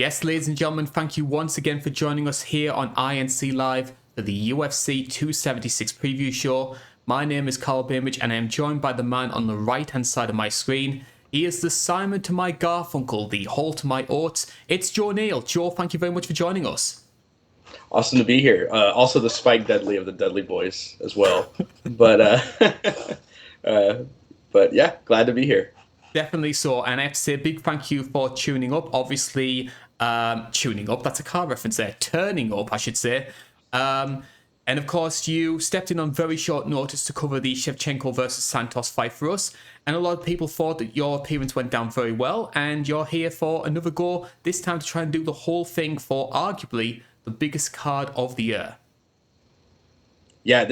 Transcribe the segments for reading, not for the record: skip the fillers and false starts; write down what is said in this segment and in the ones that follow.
Yes, ladies and gentlemen, thank you once again for joining us here on INC Live for the UFC 276 preview show. My name is Karl Bainbridge and I am joined by the man on the right hand side of my screen. He is the Simon to my Garfunkel, the Hall to my Oates. It's Joe Neal. Joe, thank you very much for joining us. Awesome to be here. Also the Spike Dudley of the Dudley Boys as well. But yeah, glad to be here. Definitely so, and I have to say a big thank you for tuning up. Obviously, tuning up, that's a car reference there. Turning up, I should say. And of course, you stepped in on very short notice to cover the Shevchenko versus Santos fight for us. And a lot of people thought that your appearance went down very well, and you're here for another go, this time to try and do the whole thing for arguably the biggest card of the year. Yeah,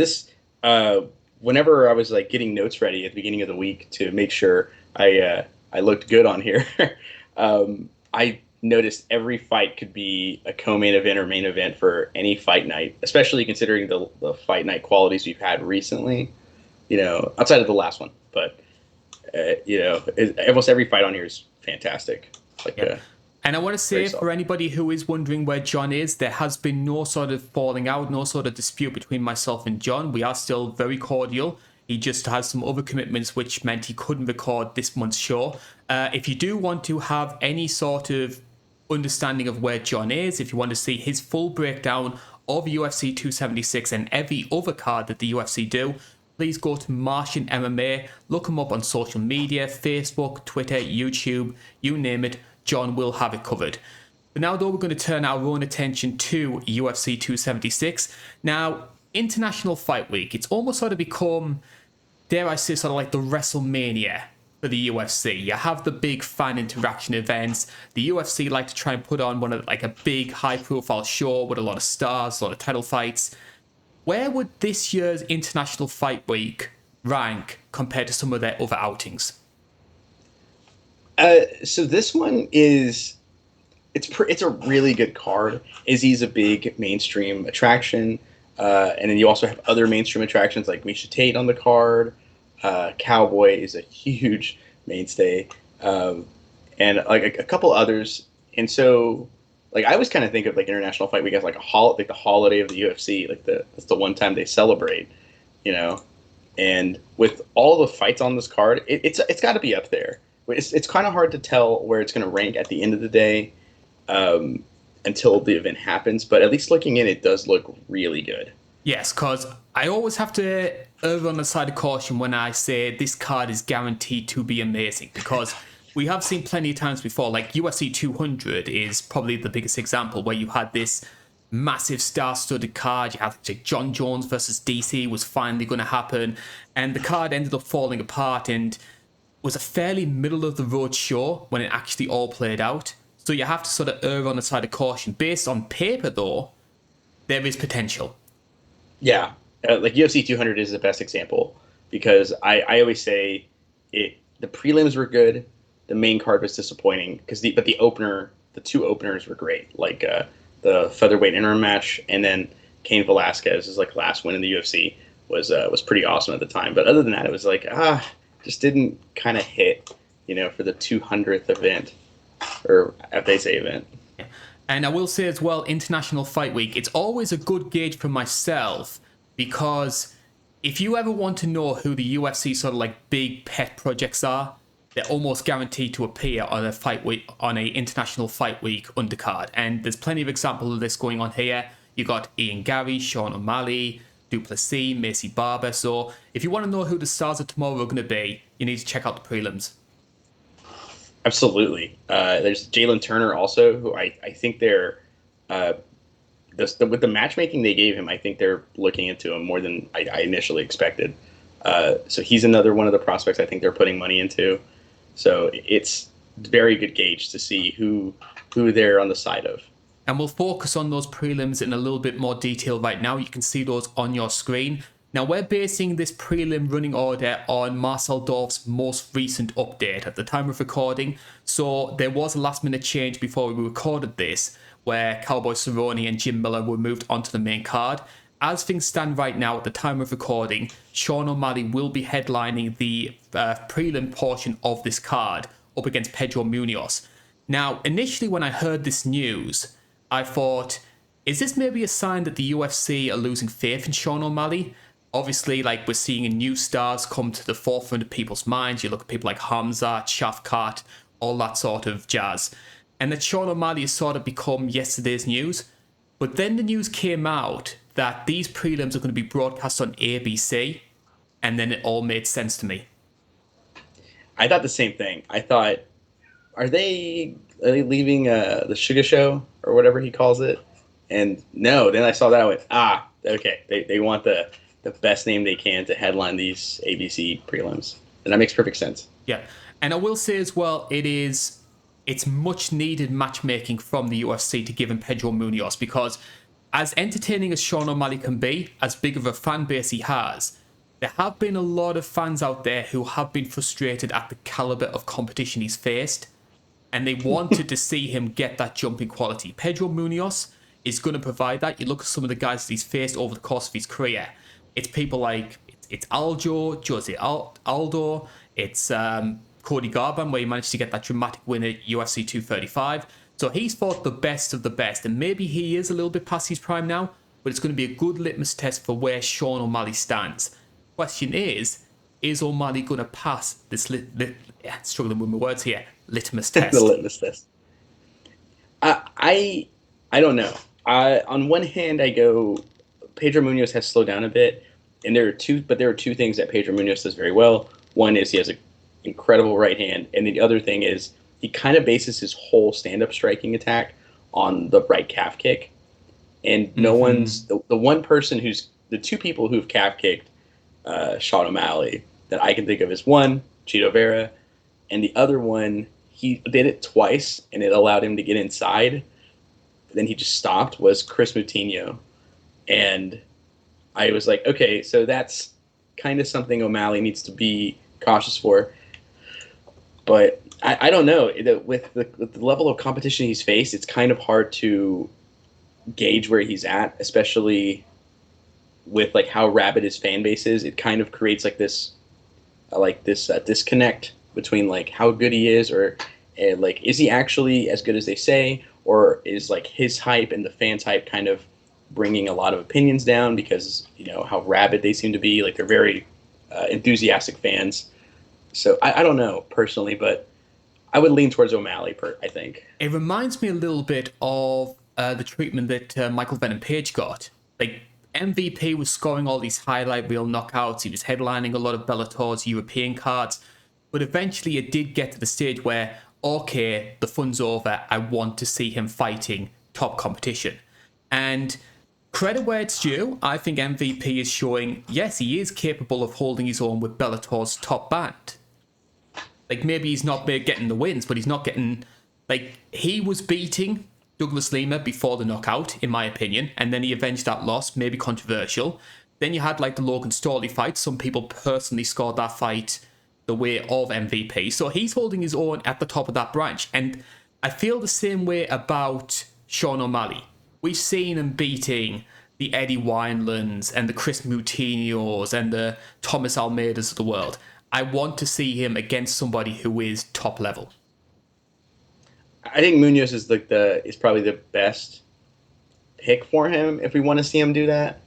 whenever I was like getting notes ready at the beginning of the week to make sure I looked good on here, I noticed every fight could be a co-main event or main event for any fight night, especially considering the fight night qualities we've had recently, outside of the last one. But, almost every fight on here is fantastic. And I want to say, for anybody who is wondering where John is, there has been no sort of falling out, no sort of dispute between myself and John. We are still very cordial. He just has some other commitments, which meant he couldn't record this month's show. If you do want to have any sort of understanding of where John is, if you want to see his full breakdown of UFC 276 and every other card that the UFC do, please go to Martian MMA. Look him up on social media, Facebook, Twitter, YouTube, you name it. John will have it covered. But now, though, we're going to turn our own attention to UFC 276. Now, International Fight Week, it's almost sort of become, dare I say, sort of like the WrestleMania for the UFC. You have the big fan interaction events. The UFC like to try and put on a big high-profile show with a lot of stars, a lot of title fights. Where would this year's International Fight Week rank compared to some of their other outings? So this one it's a really good card. Izzy's a big mainstream attraction, and then you also have other mainstream attractions like Misha Tate on the card. Cowboy is a huge mainstay, and like a couple others. And so, like, I always kind of think of like International Fight Week as like the holiday of the UFC. Like that's the one time they celebrate, And with all the fights on this card, it's got to be up there. It's kind of hard to tell where it's going to rank at the end of the day until the event happens. But at least looking in, it does look really good. Yes, because I always have to err on the side of caution when I say this card is guaranteed to be amazing. Because we have seen plenty of times before, like UFC 200 is probably the biggest example, where you had this massive star-studded card. You had like John Jones versus DC was finally going to happen. And the card ended up falling apart and was a fairly middle-of-the-road show when it actually all played out. So you have to sort of err on the side of caution. Based on paper, though, there is potential. Yeah. Like UFC 200 is the best example because I always say the prelims were good, the main card was disappointing, but the two openers were great. Like the featherweight interim match and then Cain Velasquez's like last win in the UFC was pretty awesome at the time. But other than that, it was like just didn't kind of hit, for the 200th event, or as they say, event. And I will say as well, International Fight Week, it's always a good gauge for myself because if you ever want to know who the UFC sort of like big pet projects are, they're almost guaranteed to appear on a fight week, on a International Fight Week undercard. And there's plenty of examples of this going on here. You got Ian Gary, Sean O'Malley, Duplessis, Macy Barber. So if you want to know who the stars of tomorrow are going to be, you need to check out the prelims. Absolutely. There's Jalen Turner also, who I think they're with the matchmaking they gave him, I think they're looking into him more than I initially expected. So he's another one of the prospects I think they're putting money into. So it's very good gauge to see who they're on the side of. And we'll focus on those prelims in a little bit more detail right now. You can see those on your screen. Now, we're basing this prelim running order on Marcel Dorf's most recent update at the time of recording. So there was a last-minute change before we recorded this, where Cowboy Cerrone and Jim Miller were moved onto the main card. As things stand right now at the time of recording, Sean O'Malley will be headlining the prelim portion of this card up against Pedro Munoz. Now, initially when I heard this news, I thought, is this maybe a sign that the UFC are losing faith in Sean O'Malley? Obviously, like, we're seeing new stars come to the forefront of people's minds. You look at people like Hamza, Shafkat, all that sort of jazz. And that Sean O'Malley has sort of become yesterday's news. But then the news came out that these prelims are going to be broadcast on ABC, and then it all made sense to me. I thought the same thing. I thought, are they leaving the Sugar Show or whatever he calls it? And no, then I saw that I went, okay, they want the best name they can to headline these ABC prelims. And that makes perfect sense. Yeah. And I will say as well, it's much needed matchmaking from the UFC to give him Pedro Munoz, because as entertaining as Sean O'Malley can be, as big of a fan base he has, there have been a lot of fans out there who have been frustrated at the caliber of competition he's faced, and they wanted to see him get that jumping quality. Pedro Munoz is going to provide that. You look at some of the guys that he's faced over the course of his career. It's people like, it's Aljo, Jose Aldo, it's Cody Garbrandt, where he managed to get that dramatic win at UFC 235. So he's fought the best of the best, and maybe he is a little bit past his prime now, but it's going to be a good litmus test for where Sean O'Malley stands. Question is O'Malley going to pass this struggling with my words here, litmus test? The litmus test. I don't know. On one hand, I go, Pedro Munoz has slowed down a bit, and there are two things that Pedro Munoz does very well. One is he has an incredible right hand, and the other thing is he kind of bases his whole stand-up striking attack on the right calf kick. And no one's the one person the two people who've calf kicked Sean O'Malley that I can think of is one, Chito Vera, and the other one, he did it twice and it allowed him to get inside. Then he just stopped, was Chris Moutinho. And I was like, okay, so that's kind of something O'Malley needs to be cautious for. But I don't know. With the level of competition he's faced, it's kind of hard to gauge where he's at, especially with like how rabid his fan base is. It kind of creates like this disconnect between like how good he is, or like is he actually as good as they say, or is like his hype and the fans' hype kind of bringing a lot of opinions down because how rabid they seem to be. Like they're very enthusiastic fans. So I don't know personally, but I would lean towards O'Malley. I think it reminds me a little bit of the treatment that Michael Venom Page got. Like MVP was scoring all these highlight reel knockouts. He was headlining a lot of Bellator's European cards, but eventually it did get to the stage where, okay, the fun's over. I want to see him fighting top competition. And credit where it's due, I think MVP is showing, yes, he is capable of holding his own with Bellator's top band. Like, maybe he's not getting the wins, but he's not getting... Like, he was beating Douglas Lima before the knockout, in my opinion, and then he avenged that loss, maybe controversial. Then you had, like, the Logan Storley fight. Some people personally scored that fight the way of MVP. So he's holding his own at the top of that branch. And I feel the same way about Sean O'Malley. We've seen him beating the Eddie Winelands and the Chris Moutinhos and the Thomas Almeidas of the world. I want to see him against somebody who is top level. I think Munoz is is probably the best pick for him if we want to see him do that.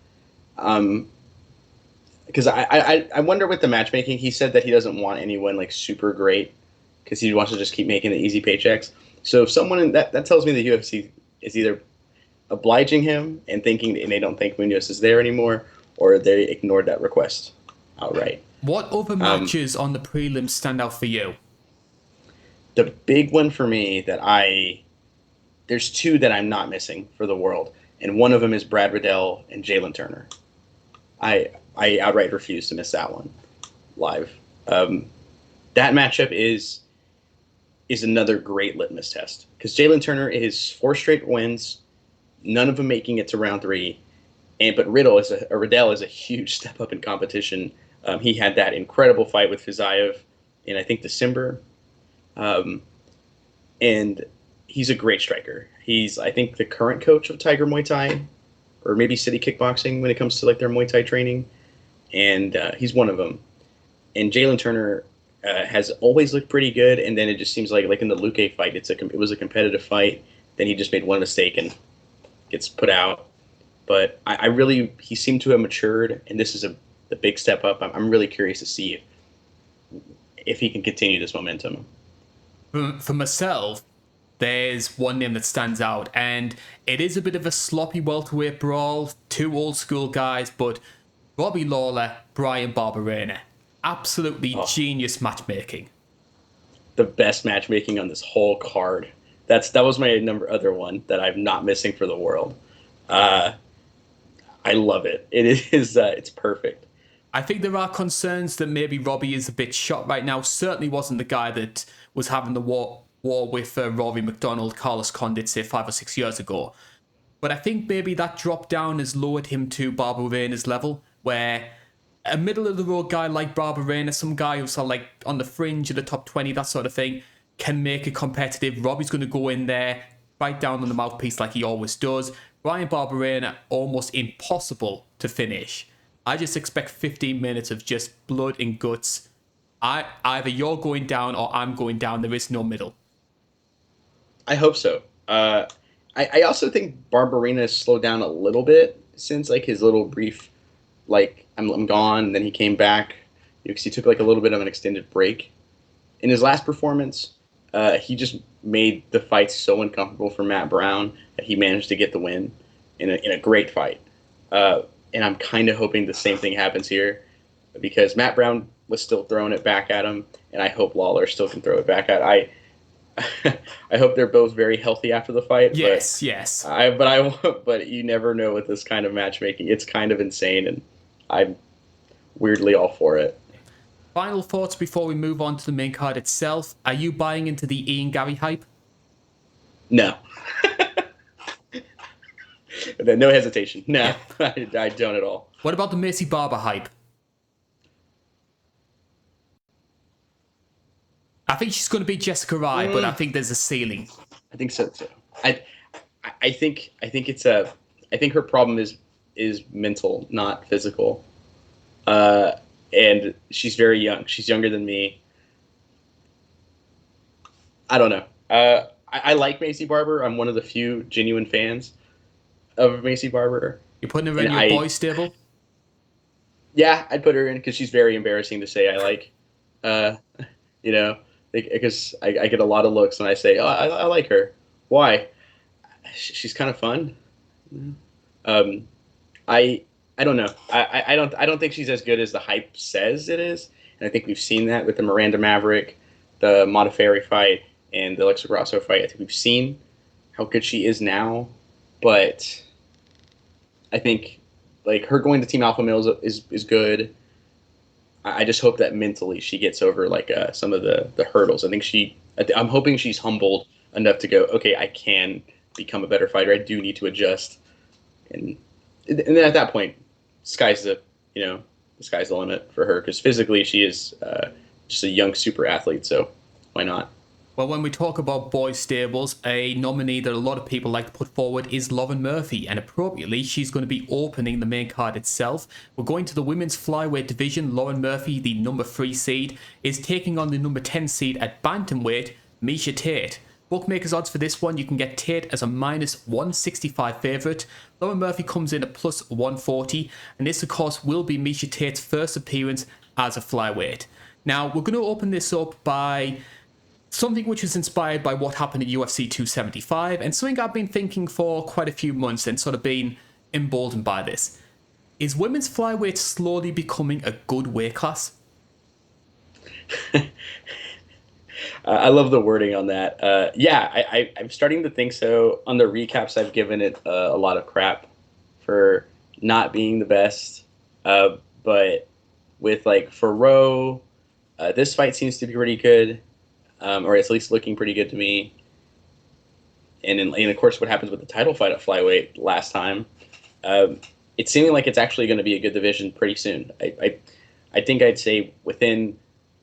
Because I wonder with the matchmaking, he said that he doesn't want anyone like super great because he wants to just keep making the easy paychecks. So if someone that tells me the UFC is either obliging him and they don't think Munoz is there anymore, or they ignored that request outright. What other matches on the prelims stand out for you? The big one for me there's two that I'm not missing for the world, and one of them is Brad Riddell and Jalen Turner. I outright refuse to miss that one live. That matchup is another great litmus test because Jalen Turner is 4 straight wins, none of them making it to round 3, but Riddell is a huge step up in competition. He had that incredible fight with Fizaev in I think December, and he's a great striker. He's I think the current coach of Tiger Muay Thai, or maybe City Kickboxing when it comes to like their Muay Thai training, and he's one of them. And Jalen Turner has always looked pretty good, and then it just seems like in the Luque fight, it was a competitive fight. Then he just made one mistake and gets put out. But I really he seemed to have matured, and this is the big step up. I'm really curious to see if he can continue this momentum. For myself, there's one name that stands out, and it is a bit of a sloppy welterweight brawl, two old school guys, but Robbie Lawler, Brian Barberena. Absolutely genius matchmaking. The best matchmaking on this whole card. That was my other one that I'm not missing for the world. I love it. It is it's perfect. I think there are concerns that maybe Robbie is a bit shot right now. Certainly wasn't the guy that was having the war with Rory McDonald, Carlos Condit, say 5 or 6 years ago. But I think maybe that drop down has lowered him to Barberena's level, where a middle-of-the-road guy like Barberena, some guy who's like on the fringe of the top 20, that sort of thing, can make it competitive. Robbie's going to go in there, bite down on the mouthpiece like he always does. Brian Barberena, almost impossible to finish. I just expect 15 minutes of just blood and guts. Either you're going down or I'm going down. There is no middle. I hope so. I also think Barberena has slowed down a little bit since like his little brief, like I'm gone. And then he came back because he took like a little bit of an extended break. In his last performance, he just made the fight so uncomfortable for Matt Brown that he managed to get the win in a great fight. And I'm kind of hoping the same thing happens here because Matt Brown was still throwing it back at him, and I hope Lawler still can throw it back at. I hope they're both very healthy after the fight. Yes, but yes. But you never know with this kind of matchmaking. It's kind of insane, and I'm weirdly all for it. Final thoughts before we move on to the main card itself. Are you buying into the Ian Gary hype? No. No hesitation. No, I don't at all. What about the Macy Barber hype? I think she's going to beat Jessica Rai, but I think there's a ceiling. I think so too. I think it's I think her problem is mental, not physical. And she's very young. She's younger than me. I don't know. I like Macy Barber. I'm one of the few genuine fans of Macy Barber. You're putting her in your boys' stable? Yeah, I'd put her in because she's very embarrassing to say I like. Because I get a lot of looks when I say, oh, I like her. Why? She's kind of fun. I don't know. I don't think she's as good as the hype says it is. And I think we've seen that with the Miranda Maverick, the Modafferi fight, and the Alexa Grasso fight. I think we've seen how good she is now. But I think like her going to Team Alpha Male is good. I just hope that mentally she gets over like some of the hurdles. I'm hoping she's humbled enough to go, okay, I can become a better fighter. I do need to adjust. And then at that point, sky's the limit for her because physically she is just a young super athlete. So why not? Well, when we talk about boys' stables, a nominee that a lot of people like to put forward is Lauren Murphy, and appropriately, she's going to be opening the main card itself. We're going to the women's flyweight division. Lauren Murphy, the number 3 seed, is taking on the number 10 seed at bantamweight, Miesha Tate. Bookmakers odds for this one, you can get Tate as a minus 165 favourite. Lauren Murphy comes in at plus 140, and this, of course, will be Miesha Tate's first appearance as a flyweight. Now, we're going to open this up by something which was inspired by what happened at UFC 275, and something I've been thinking for quite a few months and sort of been emboldened by this. Is women's flyweight slowly becoming a good weight class? I love the wording on that. I'm starting to think so. On the recaps, I've given it a lot of crap for not being the best. But with like Ferro, this fight seems to be pretty good. Or at least looking pretty good to me. And of course, what happens with the title fight at flyweight last time, it's seeming like it's actually going to be a good division pretty soon. I think I'd say within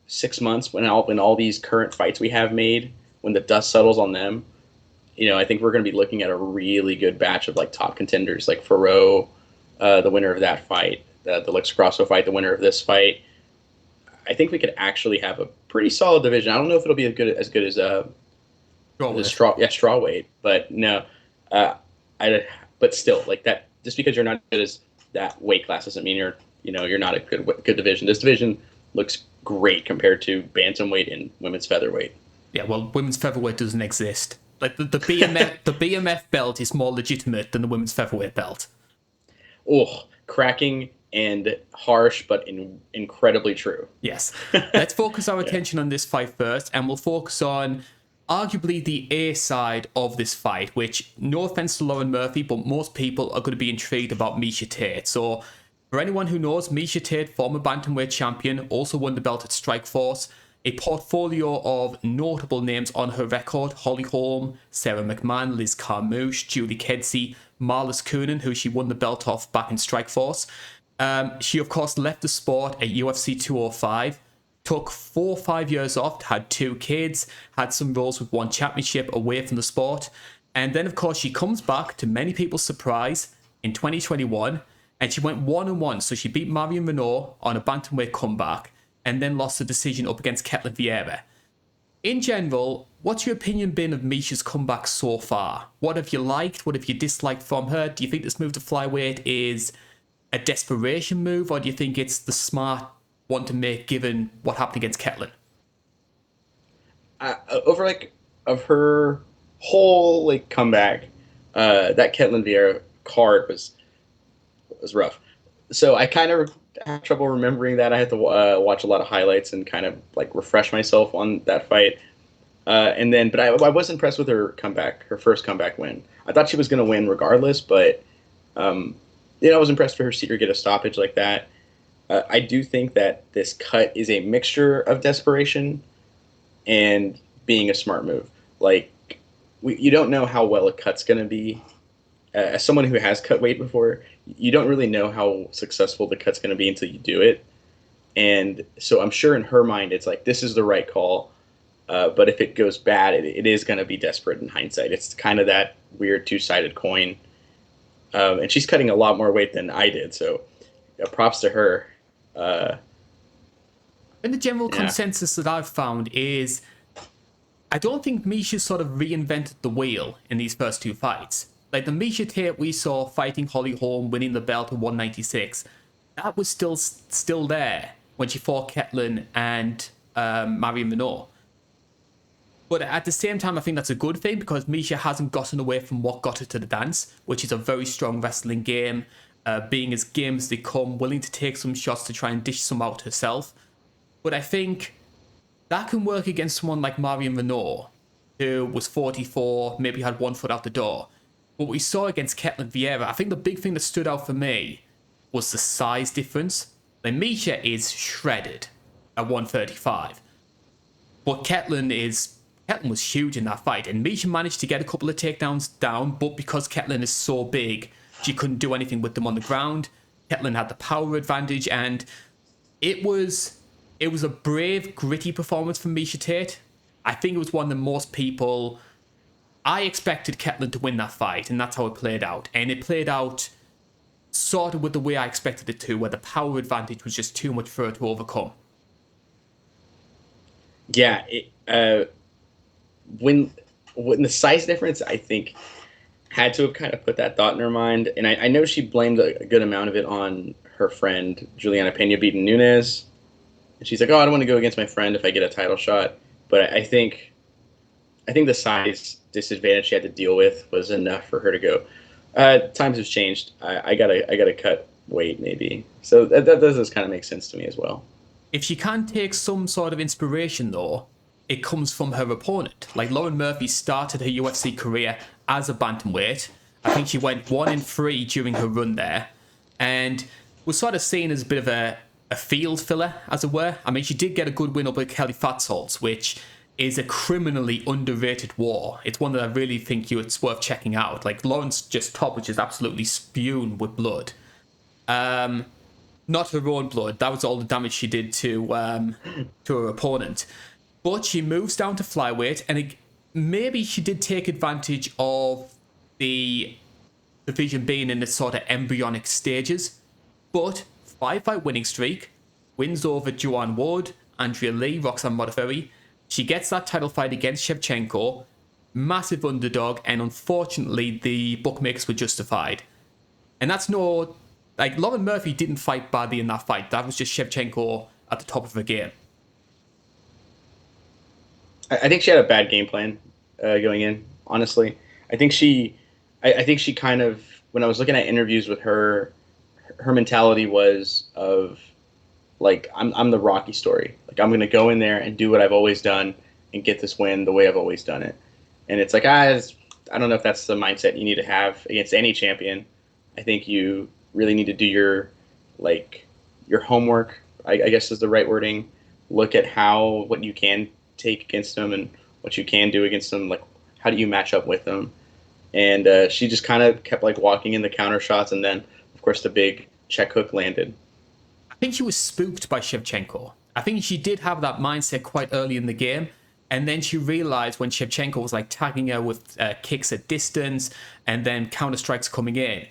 6 months, when all these current fights we have made, when the dust settles on them, I think we're going to be looking at a really good batch of like top contenders, like Ferro, the winner of that fight, the Alexa Grasso fight, the winner of this fight. I think we could actually have a pretty solid division. I don't know if it'll be as good as the strawweight, but no, uh, I but still like that. Just because you're not good as that weight class doesn't mean you're not a good division. This division looks great compared to bantamweight and women's featherweight. Yeah, well, women's featherweight doesn't exist. Like the BMF, the BMF belt is more legitimate than the women's featherweight belt. Oh, cracking and harsh, but incredibly true. Yes. Let's focus our attention on this fight first, and we'll focus on arguably the A side of this fight, which, no offense to Lauren Murphy, but most people are going to be intrigued about Miesha Tate. So, for anyone who knows, Miesha Tate, former bantamweight champion, also won the belt at Strikeforce. A portfolio of notable names on her record: Holly Holm, Sarah McMahon, Liz Carmouche, Julie Kedzie, Marlis Coonan, who she won the belt off back in Strikeforce. She, of course, left the sport at UFC 205, took 4 or 5 years off, had 2 kids, had some roles with one championship away from the sport. And then, of course, she comes back, to many people's surprise, in 2021, and she went 1-1. So she beat Marion Renault on a bantamweight comeback, and then lost the decision up against Ketlen Vieira. In general, what's your opinion been of Miesha's comeback so far? What have you liked? What have you disliked from her? Do you think this move to flyweight is a desperation move, or do you think it's the smart one to make given what happened against Ketlen? Of her whole comeback, that Ketlen Vieira card was rough. So I kind of have trouble remembering that. I had to watch a lot of highlights and kind of refresh myself on that fight. But I was impressed with her comeback, her first comeback win. I thought she was going to win regardless, but I was impressed for her to see her get a stoppage like that. I do think that this cut is a mixture of desperation and being a smart move. You don't know how well a cut's going to be. As someone who has cut weight before, you don't really know how successful the cut's going to be until you do it. And so I'm sure in her mind, it's this is the right call. But if it goes bad, it is going to be desperate in hindsight. It's kind of that weird two-sided coin. And she's cutting a lot more weight than I did, so props to her. And the general consensus that I've found is I don't think Miesha sort of reinvented the wheel in these first 2 fights. Like the Miesha Tate we saw fighting Holly Holm, winning the belt at 196, that was still there when she fought Ketlen and Marion Renault. But at the same time, I think that's a good thing because Miesha hasn't gotten away from what got her to the dance, which is a very strong wrestling game, being as game as they come, willing to take some shots to try and dish some out herself. But I think that can work against someone like Marion Renault, who was 44, maybe had 1 foot out the door. What we saw against Ketlen Vieira, I think the big thing that stood out for me was the size difference. Like Miesha is shredded at 135, but Ketlen was huge in that fight, and Miesha managed to get a couple of takedowns down, but because Ketlen is so big, she couldn't do anything with them on the ground. Ketlen had the power advantage, and it was a brave, gritty performance from Miesha Tate. I think it was one that most people... I expected Ketlen to win that fight, and that's how it played out. And it played out sort of with the way I expected it to, where the power advantage was just too much for her to overcome. Yeah, when the size difference, I think, had to have kind of put that thought in her mind. And I know she blamed a good amount of it on her friend Juliana Pena beating Nunes. And she's like, oh, I don't want to go against my friend if I get a title shot. But I think the size disadvantage she had to deal with was enough for her to go, times have changed. I gotta cut weight maybe. So that does kind of make sense to me as well. If she can take some sort of inspiration though, it comes from her opponent. Like Lauren Murphy started her UFC career as a bantamweight. I think she went 1-3 during her run there, and was sort of seen as a bit of a field filler, as it were. I mean, she did get a good win up at Kelly Fatsalt's, which is a criminally underrated war. It's one that I really think it's worth checking out. Like Lauren's just top, which is absolutely spewing with blood. Not her own blood. That was all the damage she did to her opponent. But she moves down to flyweight, and maybe she did take advantage of the division being in its sort of embryonic stages. But 5-fight winning streak, wins over Joanne Ward, Andrea Lee, Roxanne Modafferi. She gets that title fight against Shevchenko, massive underdog, and unfortunately the bookmakers were justified. And that's no, like, Lauren Murphy didn't fight badly in that fight. That was just Shevchenko at the top of her game. I think she had a bad game plan going in, honestly. I think she kind of, when I was looking at interviews with her, her mentality was of, like, I'm the Rocky story. Like, I'm going to go in there and do what I've always done and get this win the way I've always done it. And it's like, I don't know if that's the mindset you need to have against any champion. I think you really need to do your homework, I guess is the right wording. Look at what you can take against them and what you can do against them. Like, how do you match up with them? And she just kind of kept, like, walking in the counter shots, and then, of course, the big check hook landed. I think she was spooked by Shevchenko. I think she did have that mindset quite early in the game. And then she realized when Shevchenko was, like, tagging her with kicks at distance and then counter strikes coming in,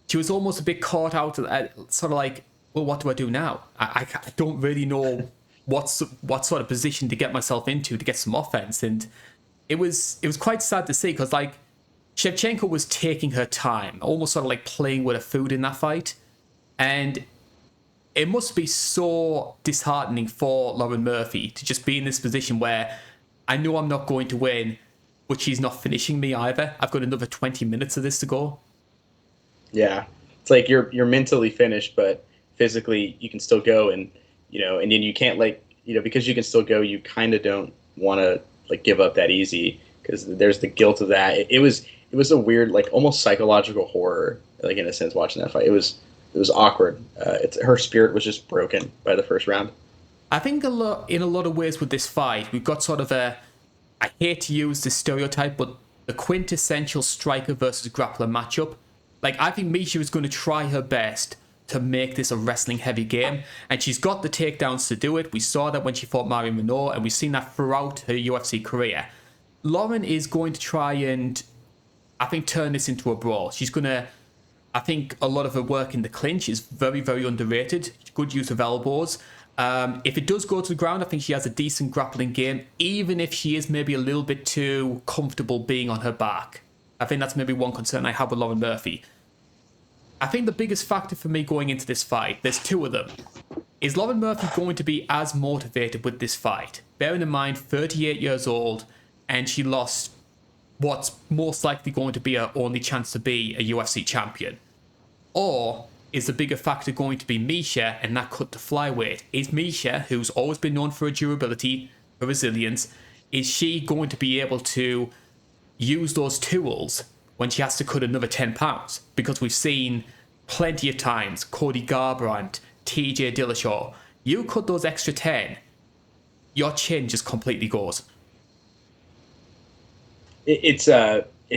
she was almost a bit caught out, sort of like, well, what do I do now? I don't really know what sort of position to get myself into to get some offense. And it was quite sad to see, because, like, Shevchenko was taking her time, almost sort of like playing with her food in that fight. And it must be so disheartening for Lauren Murphy to just be in this position where I know I'm not going to win, but she's not finishing me either. I've got another 20 minutes of this to go. Yeah, it's like you're mentally finished, but physically you can still go, and and then you can't, like, because you can still go, you kind of don't want to, like, give up that easy, because there's the guilt of that. It was a weird, like, almost psychological horror, like, in a sense, watching that fight. It was awkward. Her spirit was just broken by the first round. I think in a lot of ways with this fight, we've got sort of I hate to use this stereotype, but the quintessential striker versus grappler matchup. Like, I think Misha is going to try her best to make this a wrestling-heavy game, and she's got the takedowns to do it. We saw that when she fought Mari Minor, and we've seen that throughout her UFC career. Lauren is going to try and, I think, turn this into a brawl. She's going to, I think a lot of her work in the clinch is very, very underrated. Good use of elbows. If it does go to the ground, I think she has a decent grappling game, even if she is maybe a little bit too comfortable being on her back. I think that's maybe one concern I have with Lauren Murphy. I think the biggest factor for me going into this fight, there's two of them. Is Lauren Murphy going to be as motivated with this fight? Bearing in mind, 38 years old, and she lost what's most likely going to be her only chance to be a UFC champion. Or is the bigger factor going to be Misha and that cut to flyweight? Is Misha, who's always been known for her durability, her resilience, is she going to be able to use those tools when she has to cut another 10 pounds? Because we've seen plenty of times, Cody Garbrandt, TJ Dillashaw, you cut those extra 10, your chin just completely goes. It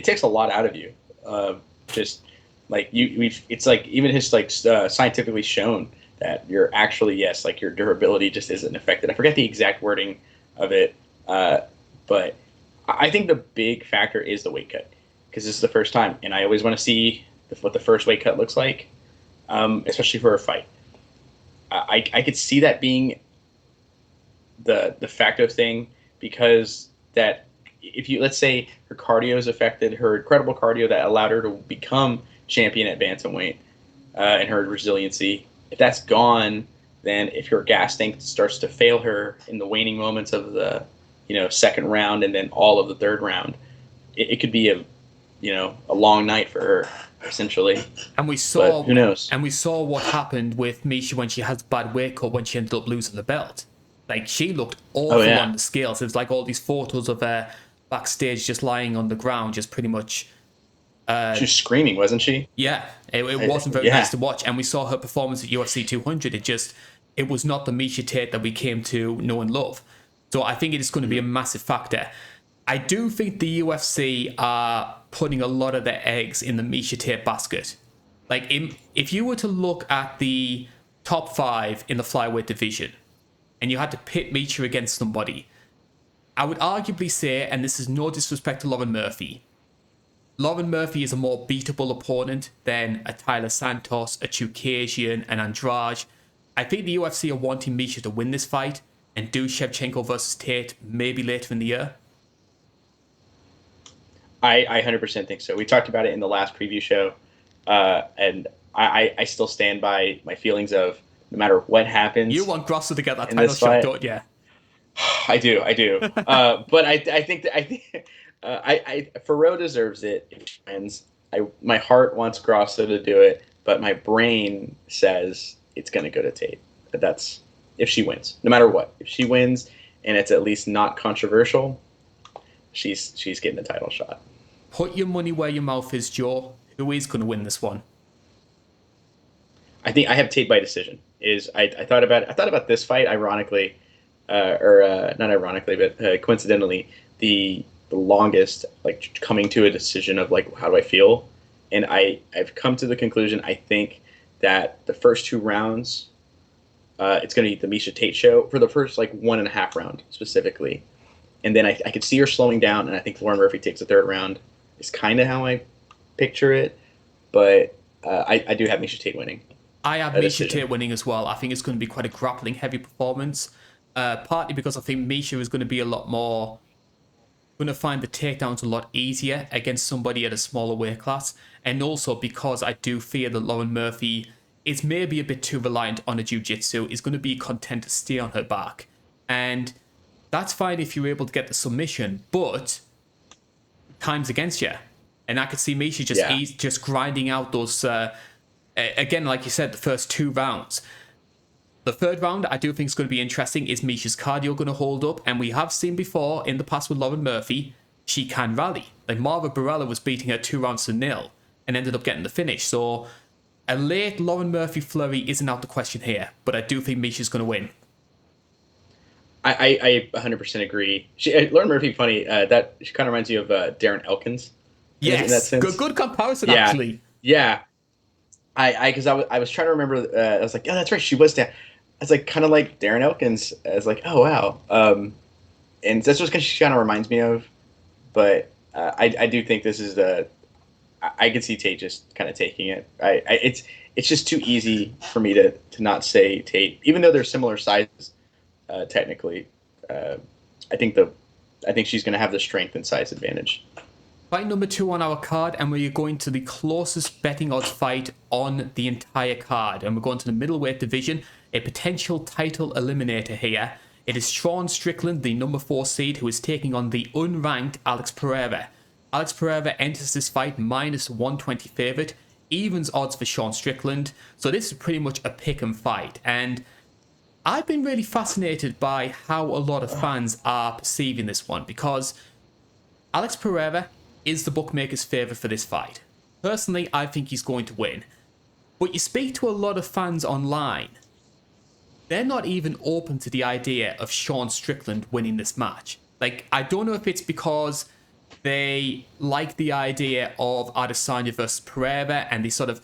takes a lot out of you. Just like it's like, even his, like, scientifically shown that you're actually, yes, like, your durability just isn't affected. I forget the exact wording of it, but I think the big factor is the weight cut, because this is the first time, and I always want to see what the first weight cut looks like, especially for a fight. I could see that being the facto thing, because that, if you, let's say her cardio is affected, her incredible cardio that allowed her to become champion at bantamweight, and her resiliency, if that's gone, then if her gas tank starts to fail her in the waning moments of the second round and then all of the third round, it could be a long night for her, essentially. And we saw, but who knows? And we saw what happened with Misha when she has bad weight cut, when she ended up losing the belt. Like, she looked awful on the scales. It was like all these photos of her backstage just lying on the ground, just pretty much. She was screaming, wasn't she? Yeah, it wasn't very nice to watch. And we saw her performance at UFC 200. It was not the Misha Tate that we came to know and love. So I think it is going to be a massive factor. I do think the UFC are putting a lot of their eggs in the Misha Tate basket. Like, if you were to look at the top 5 in the flyweight division, and you had to pit Misha against somebody, I would arguably say, and this is no disrespect to Lauren Murphy is a more beatable opponent than a Tyler Santos, a Chukasian, an Andrade. I think the UFC are wanting Misha to win this fight and do Shevchenko versus Tate maybe later in the year. I 100% think so. We talked about it in the last preview show, and I still stand by my feelings of no matter what happens. You want Grosser to get that title shot, don't you? I do. But I think Ferro deserves it if she wins. My heart wants Grosser to do it, but my brain says it's going to go to Tate. But that's if she wins, no matter what. If she wins and it's at least not controversial, she's getting the title shot. Put your money where your mouth is, Joe. Who is going to win this one? I think I have Tate by decision. I thought about this fight ironically, not ironically, but coincidentally, the longest like coming to a decision of like how do I feel, and I've come to the conclusion I think that the first 2 rounds, it's going to be the Miesha Tate show for the first like 1.5 round specifically, and then I could see her slowing down, and I think Lauren Murphy takes the 3rd round. Is kind of how I picture it, but I do have Miesha Tate winning. I have Miesha Tate winning as well. I think it's going to be quite a grappling heavy performance, partly because I think Miesha is going to be a lot more, going to find the takedowns a lot easier against somebody at a smaller weight class, and also because I do fear that Lauren Murphy is maybe a bit too reliant on her jiu-jitsu, is going to be content to stay on her back, and that's fine if you're able to get the submission, but time's against you, and I could see Miesha just grinding out those. Again, like you said, the first 2 rounds. The 3rd round, I do think is going to be interesting. Is Misha's cardio going to hold up? And we have seen before in the past with Lauren Murphy, she can rally. Like Marva Barella was beating her 2 rounds to 0 and ended up getting the finish. So a late Lauren Murphy flurry isn't out the question here, but I do think Misha's going to win. I 100% agree. Lauren Murphy, funny, that she kind of reminds you of Darren Elkins. Yes, in that sense. Good comparison, actually. Yeah. Because I was trying to remember. I was like, oh, that's right. She was down. It's like kind of like Darren Elkins. I was like, oh wow. And that's just because she kind of reminds me of. But I do think this is I could see Tate just kind of taking it. It's just too easy for me to not say Tate, even though they're similar sizes. Technically, I think she's going to have the strength and size advantage. Fight number 2 on our card, and we're going to the closest betting odds fight on the entire card. And we're going to the middleweight division, a potential title eliminator here. It is Sean Strickland, the number 4 seed, who is taking on the unranked Alex Pereira. Alex Pereira enters this fight minus 120 favourite, evens odds for Sean Strickland. So this is pretty much a pick and fight. And I've been really fascinated by how a lot of fans are perceiving this one, because Alex Pereira is the bookmaker's favourite for this fight. Personally, I think he's going to win. But you speak to a lot of fans online, they're not even open to the idea of Sean Strickland winning this match. Like, I don't know if it's because they like the idea of Adesanya versus Pereira, and they sort of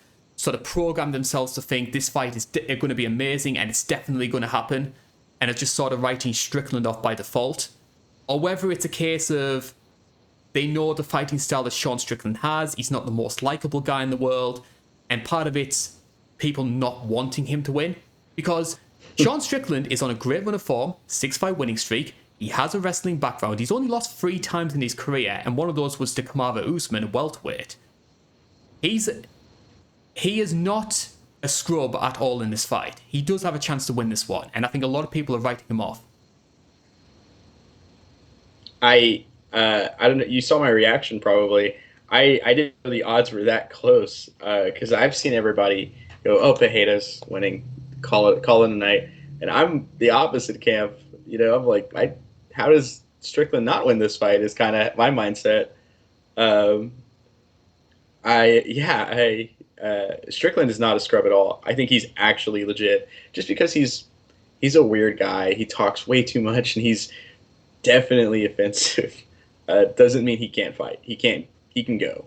program themselves to think this fight is going to be amazing and it's definitely going to happen, and are just sort of writing Strickland off by default. Or whether it's a case of they know the fighting style that Sean Strickland has, he's not the most likable guy in the world, and part of it's people not wanting him to win. Because Sean Strickland is on a great run of form, 6-fight winning streak, he has a wrestling background, he's only lost 3 times in his career, and one of those was to Kamaru Usman, a welterweight. He is not a scrub at all in this fight. He does have a chance to win this one, and I think a lot of people are writing him off. I don't know. You saw my reaction probably. I didn't know the odds were that close because I've seen everybody go, "Oh, Pereira's winning, call it a night," and I'm the opposite camp. I'm like, how does Strickland not win this fight? Is kind of my mindset. Strickland is not a scrub at all. I think he's actually legit. Just because he's a weird guy, he talks way too much, and he's definitely offensive. Doesn't mean he can't fight. He can go.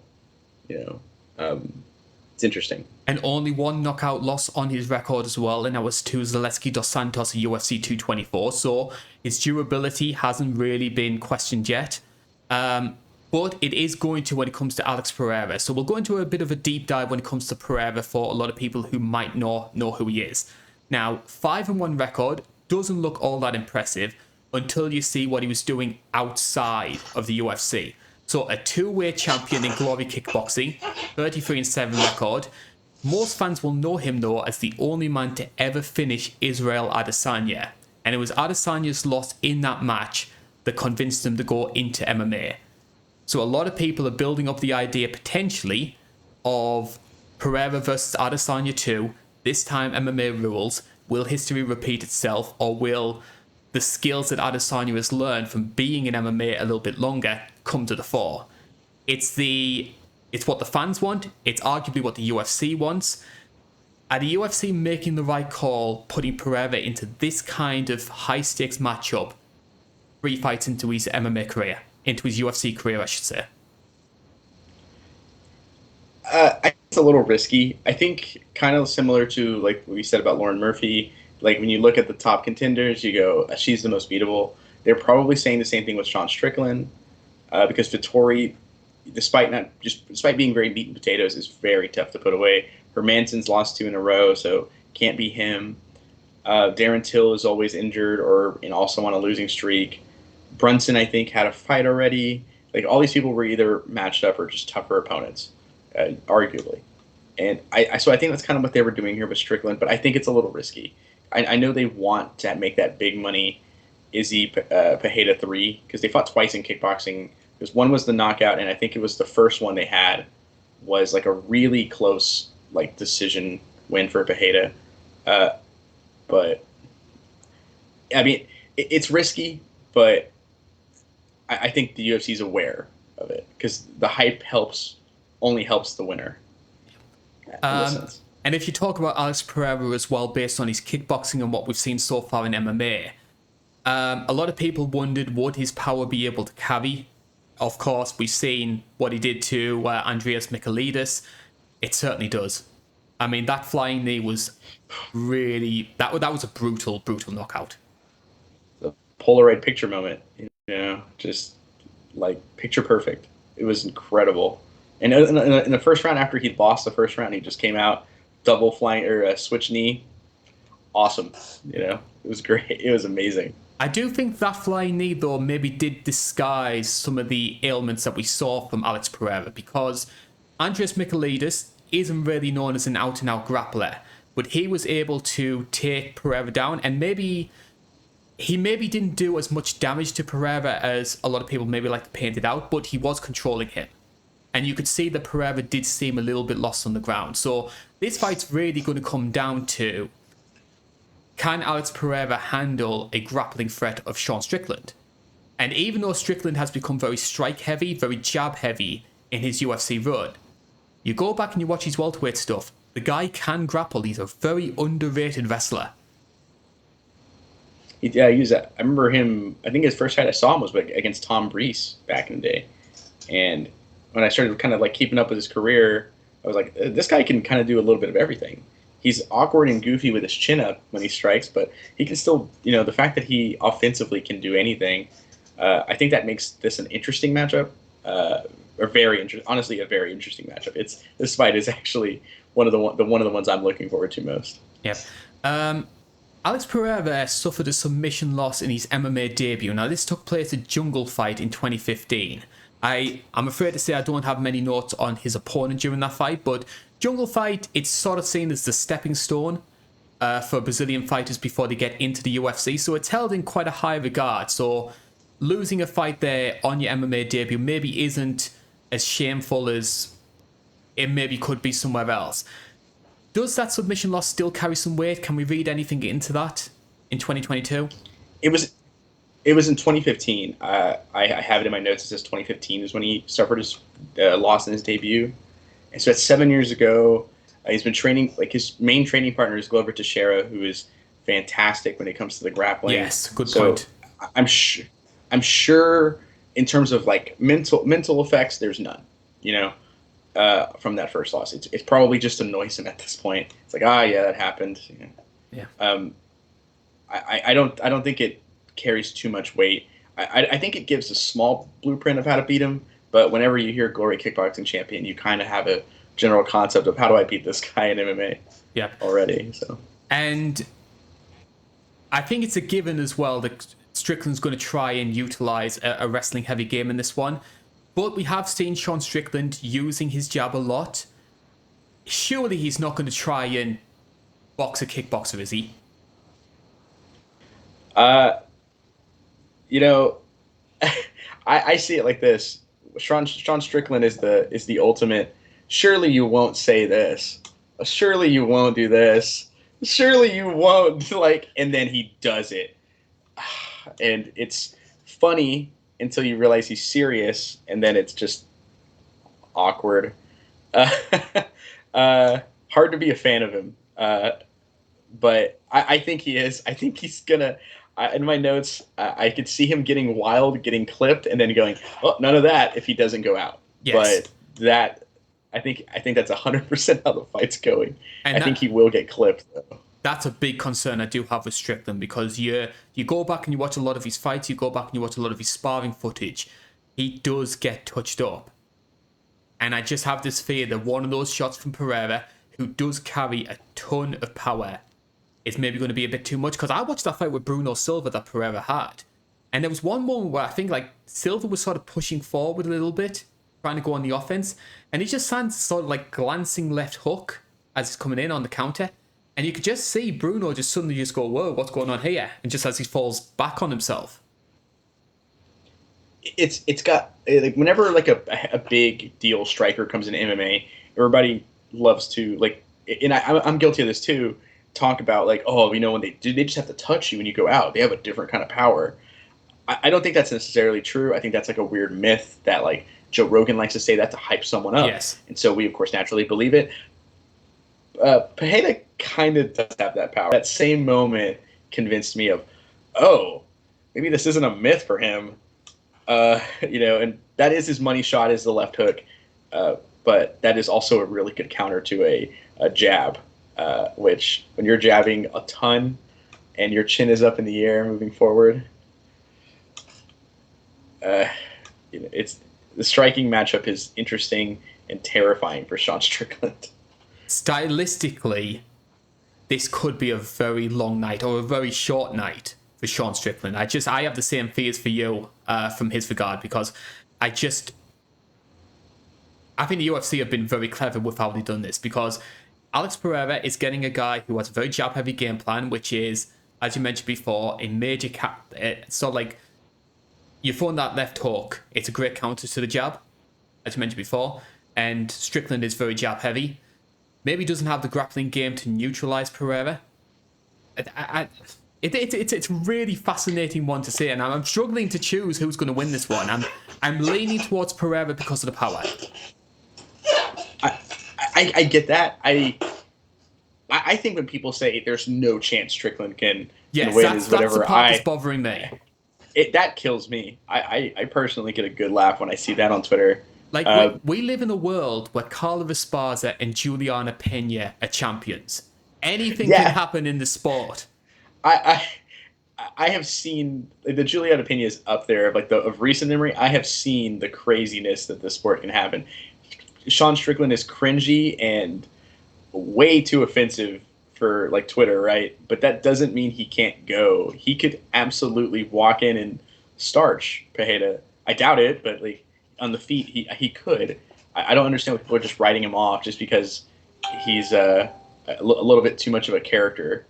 It's interesting. And only 1 knockout loss on his record as well, and that was to Zaleski dos Santos at UFC 224. So his durability hasn't really been questioned yet. But it is going to when it comes to Alex Pereira. So we'll go into a bit of a deep dive when it comes to Pereira for a lot of people who might know who he is. Now, 5-1 record doesn't look all that impressive until you see what he was doing outside of the UFC. So a two-way champion in Glory Kickboxing, 33-7 record. Most fans will know him though as the only man to ever finish Israel Adesanya. And it was Adesanya's loss in that match that convinced him to go into MMA. So a lot of people are building up the idea potentially of Pereira versus Adesanya 2, this time MMA rules. Will history repeat itself, or will the skills that Adesanya has learned from being in MMA a little bit longer come to the fore? It's what the fans want. It's arguably what the UFC wants. Are the UFC making the right call, putting Pereira into this kind of high-stakes matchup 3 fights into his MMA career, into his UFC career, I should say? I think it's a little risky. I think kind of similar to like what we said about Lauren Murphy. Like when you look at the top contenders, you go, she's the most beatable. They're probably saying the same thing with Sean Strickland, because Vettori, despite being very meat and potatoes, is very tough to put away. Hermansson's lost 2 in a row, so can't be him. Darren Till is always injured or also on a losing streak. Brunson, I think, had a fight already. Like all these people were either matched up or just tougher opponents, arguably. And so I think that's kind of what they were doing here with Strickland, but I think it's a little risky. I know they want to make that big money Izzy Pereira 3 because they fought twice in kickboxing. Because one was the knockout, and I think it was the first one they had was like a really close like decision win for Pereira. But I mean, it's risky, but I think the UFC is aware of it because the hype only helps the winner. And if you talk about Alex Pereira as well, based on his kickboxing and what we've seen so far in MMA, a lot of people wondered, would his power be able to carry? Of course, we've seen what he did to Andreas Michailidis. It certainly does. I mean, that flying knee was really... That was a brutal, brutal knockout. The Polaroid picture moment, just like picture perfect. It was incredible. And in the first round, after he lost the first round, he just came out, double flying or a switch knee. Awesome. It was great. It was amazing. I do think that flying knee, though, maybe did disguise some of the ailments that we saw from Alex Pereira, because Andreas Michailidis isn't really known as an out-and-out grappler, but he was able to take Pereira down, and he maybe didn't do as much damage to Pereira as a lot of people maybe like to paint it out, but he was controlling him. And you could see that Pereira did seem a little bit lost on the ground. So this fight's really going to come down to, can Alex Pereira handle a grappling threat of Sean Strickland? And even though Strickland has become very strike-heavy, very jab-heavy in his UFC run, you go back and you watch his welterweight stuff, the guy can grapple. He's a very underrated wrestler. Yeah, I remember him, I think his first fight I saw him was against Tom Breese back in the day. And when I started kind of like keeping up with his career, I was like, this guy can kind of do a little bit of everything. He's awkward and goofy with his chin up when he strikes, but he can still, the fact that he offensively can do anything, I think that makes this an interesting matchup. Honestly, a very interesting matchup. This fight is actually one of the ones I'm looking forward to most. Yep. Alex Pereira suffered a submission loss in his MMA debut. Now, this took place at Jungle Fight in 2015. I'm afraid to say I don't have many notes on his opponent during that fight, but Jungle Fight, it's sort of seen as the stepping stone for Brazilian fighters before they get into the UFC, so it's held in quite a high regard. So losing a fight there on your MMA debut maybe isn't as shameful as it maybe could be somewhere else. Does that submission loss still carry some weight? Can we read anything into that in 2022? It was in 2015. I have it in my notes. It says 2015 is when he suffered his loss in his debut. And so that's 7 years ago. He's been training, like his main training partner is Glover Teixeira, who is fantastic when it comes to the grappling. Yes, good point. I'm sure in terms of like mental effects, there's none, from that first loss. It's probably just annoys him at this point. It's like, yeah, that happened. Yeah. I don't think it carries too much weight. I think it gives a small blueprint of how to beat him, but whenever you hear Glory Kickboxing Champion, you kind of have a general concept of how do I beat this guy in MMA already. So. And I think it's a given as well that Strickland's going to try and utilize a wrestling heavy game in this one. But we have seen Sean Strickland using his jab a lot. Surely he's not going to try and box a kickboxer, is he? You know, I see it like this. Sean Strickland is the ultimate. Surely you won't say this. Surely you won't do this. Surely you won't and then he does it. And it's funny until you realize he's serious, and then it's just awkward. Hard to be a fan of him. But I think he is. I think he's gonna. In my notes, I could see him getting wild, getting clipped, and then going, "Oh, none of that!" if he doesn't go out. Yes. But that, I think that's 100% how the fight's going. And I think he will get clipped, though. That's a big concern I do have with Strickland, because you go back and you watch a lot of his fights, you go back and you watch a lot of his sparring footage. He does get touched up, and I just have this fear that one of those shots from Pereira, who does carry a ton of power, is maybe going to be a bit too much. Because I watched that fight with Bruno Silva that Pereira had, and there was one moment where I think Silva was sort of pushing forward a little bit, trying to go on the offense, and he just lands sort of glancing left hook as he's coming in on the counter, and you could just see Bruno just suddenly just go, "Whoa, what's going on here?" And just as he falls back on himself. It's got whenever a big deal striker comes in MMA, everybody loves to and I'm guilty of this too. Talk about when they just have to touch you when you go out. They have a different kind of power. I don't think that's necessarily true. I think that's a weird myth that Joe Rogan likes to say that to hype someone up. Yes. And so we of course naturally believe it. Pereira kind of does have that power. That same moment convinced me of, maybe this isn't a myth for him. And that is his money shot, is the left hook. But that is also a really good counter to a jab, which when you're jabbing a ton and your chin is up in the air moving forward, it's the striking matchup is interesting and terrifying for Sean Strickland. Stylistically, this could be a very long night or a very short night for Sean Strickland. I have the same fears for you from his regard, because I think the UFC have been very clever with how they've done this, because Alex Pereira is getting a guy who has a very jab-heavy game plan, which is, as you mentioned before, a major you throw in that left hook, it's a great counter to the jab, as you mentioned before, and Strickland is very jab-heavy. Maybe doesn't have the grappling game to neutralize Pereira. It's a really fascinating one to see, and I'm struggling to choose who's going to win this one. I'm leaning towards Pereira because of the power. I get that. I think when people say there's no chance Strickland can win, that's the part that's bothering me. That kills me. I personally get a good laugh when I see that on Twitter. We live in a world where Carl Esparza and Juliana Pena are champions. Anything can happen in the sport. I have seen the Juliana Pena is up there of recent memory. I have seen the craziness that the sport can happen. Sean Strickland is cringy and way too offensive for Twitter, right? But that doesn't mean he can't go. He could absolutely walk in and starch Pereira. I doubt it, but on the feet, he could. I don't understand why people are just writing him off just because he's a little bit too much of a character.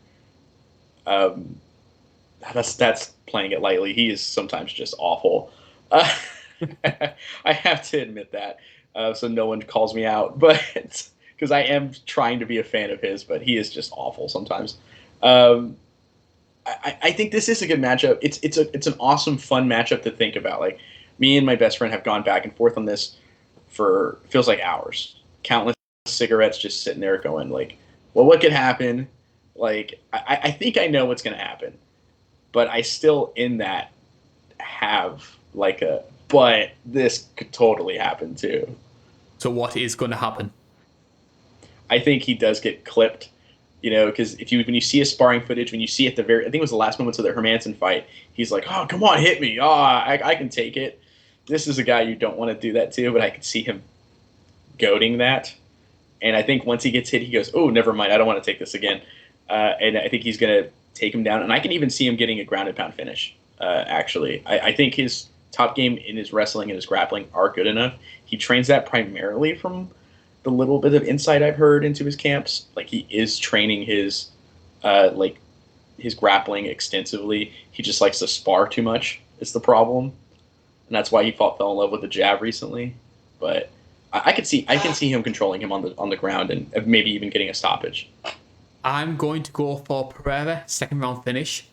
That's playing it lightly. He is sometimes just awful. I have to admit that, so no one calls me out, but because I am trying to be a fan of his, but he is just awful sometimes. I think this is a good matchup. It's an awesome, fun matchup to think about. Me and my best friend have gone back and forth on this for feels like hours. Countless cigarettes just sitting there going well, what could happen? I think I know what's going to happen, but I still in that have but this could totally happen too. So what is going to happen? I think he does get clipped, because when you see his sparring footage, when you see at I think it was the last moments of the Hermanson fight, he's like, "Oh, come on, hit me. Oh, I can take it." This is a guy you don't want to do that to, but I could see him goading that. And I think once he gets hit, he goes, "Oh, never mind. I don't want to take this again." And I think he's going to take him down, and I can even see him getting a grounded pound finish. Actually, I think his top game in his wrestling and his grappling are good enough. He trains that primarily from the little bit of insight I've heard into his camps. Like, he is training his his grappling extensively. He just likes to spar too much. Is the problem, and that's why he fell in love with the jab recently. But I can see him controlling him on the ground and maybe even getting a stoppage. I'm going to go for Pereira, second round finish.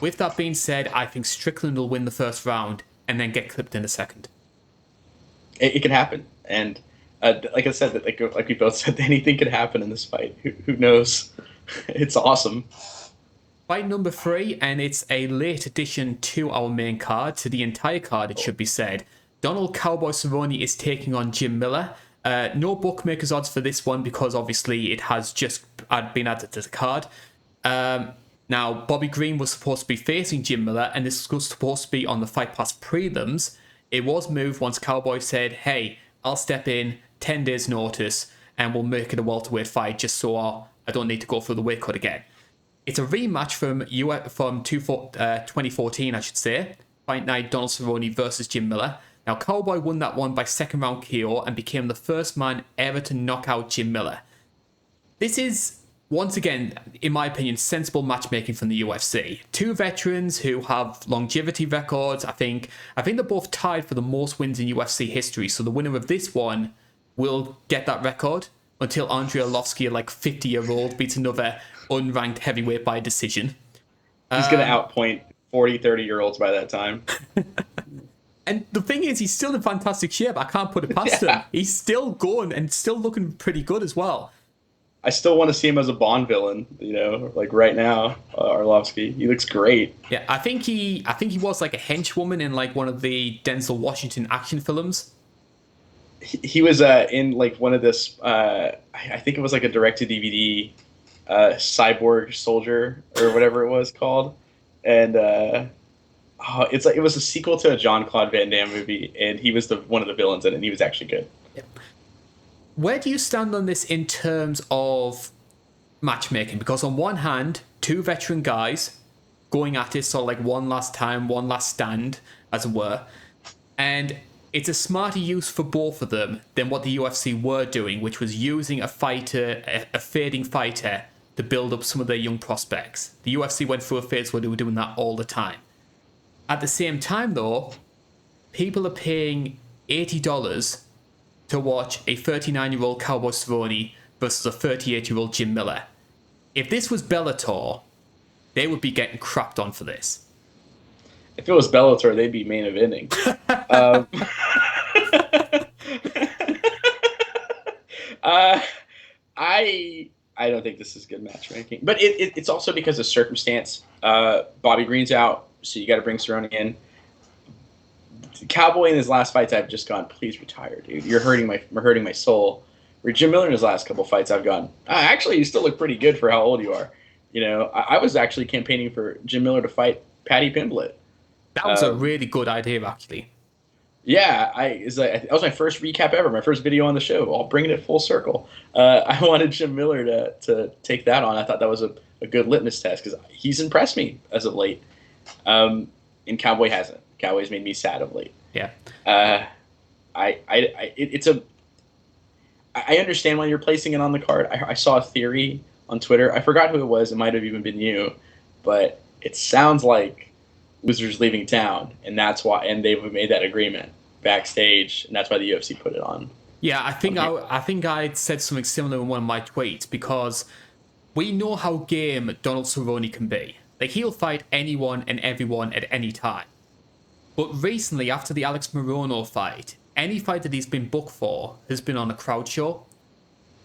With that being said, I think Strickland will win the first round and then get clipped in the second. It can happen, and like I said, like we both said, anything could happen in this fight. Who knows? It's awesome. Fight number 3, and it's a late addition to our main card, to the entire card, it should be said. Donald Cowboy Cerrone is taking on Jim Miller. No bookmakers odds for this one because obviously it has just been added to the card. Now, Bobby Green was supposed to be facing Jim Miller, and this was supposed to be on the Fight Pass prelims. It was moved once Cowboy said, hey, I'll step in, 10 days notice, and we'll make it a welterweight fight just so I don't need to go through the weight cut again. It's a rematch from 2014, I should say. Fight night, Donald Cerrone versus Jim Miller. Now, Cowboy won that one by second round KO and became the first man ever to knock out Jim Miller. This is, once again, in my opinion, sensible matchmaking from the UFC. Two veterans who have longevity records. I think they're both tied for the most wins in UFC history. So the winner of this one will get that record until Andrei Arlovski, like 50-year-old, beats another unranked heavyweight by decision. He's going to outpoint 40, 30-year-olds by that time. And the thing is, he's still in fantastic shape. I can't put it past him. He's still going and still looking pretty good as well. I still want to see him as a Bond villain, like right now, Arlovski. He looks great. Yeah, I think he was like a henchwoman in like one of the Denzel Washington action films. He was in like one of this, I think it was like a direct-to-DVD cyborg soldier or whatever it was called. And it was a sequel to a Jean-Claude Van Damme movie, and he was one of the villains in it, and he was actually good. Yep. Where do you stand on this in terms of matchmaking? Because on one hand, two veteran guys going at it, sort of like one last time, one last stand, as it were. And it's a smarter use for both of them than what the UFC were doing, which was using a fighter, a fading fighter, to build up some of their young prospects. The UFC went through a phase where they were doing that all the time. At the same time, though, people are paying $80 to watch a 39-year-old Cowboy Cerrone versus a 38-year-old Jim Miller. If this was Bellator, they would be getting crapped on for this. If it was Bellator, they'd be main eventing. I don't think this is good matchmaking, but it's also because of circumstance. Bobby Green's out, so you got to bring Cerrone in. Cowboy in his last fights, I've just gone, please retire, dude. You're hurting my soul. Where Jim Miller in his last couple fights, I've gone, actually, you still look pretty good for how old you are. I was actually campaigning for Jim Miller to fight Paddy Pimblett. That was a really good idea, actually. Yeah, that was my first recap ever, my first video on the show. I'll bring it full circle. I wanted Jim Miller to take that on. I thought that was a good litmus test because he's impressed me as of late, and Cowboy hasn't. Cowboy's made me sad of late. Yeah. I understand why you're placing it on the card. I saw a theory on Twitter. I forgot who it was. It might have even been you, but it sounds like Loser's leaving town, and that's why. And they've made that agreement backstage, and that's why the UFC put it on. Yeah, I think I said something similar in one of my tweets because we know how game Donald Cerrone can be. Like, he'll fight anyone and everyone at any time. But recently, after the Alex Morono fight, any fight that he's been booked for has been on a crowd show.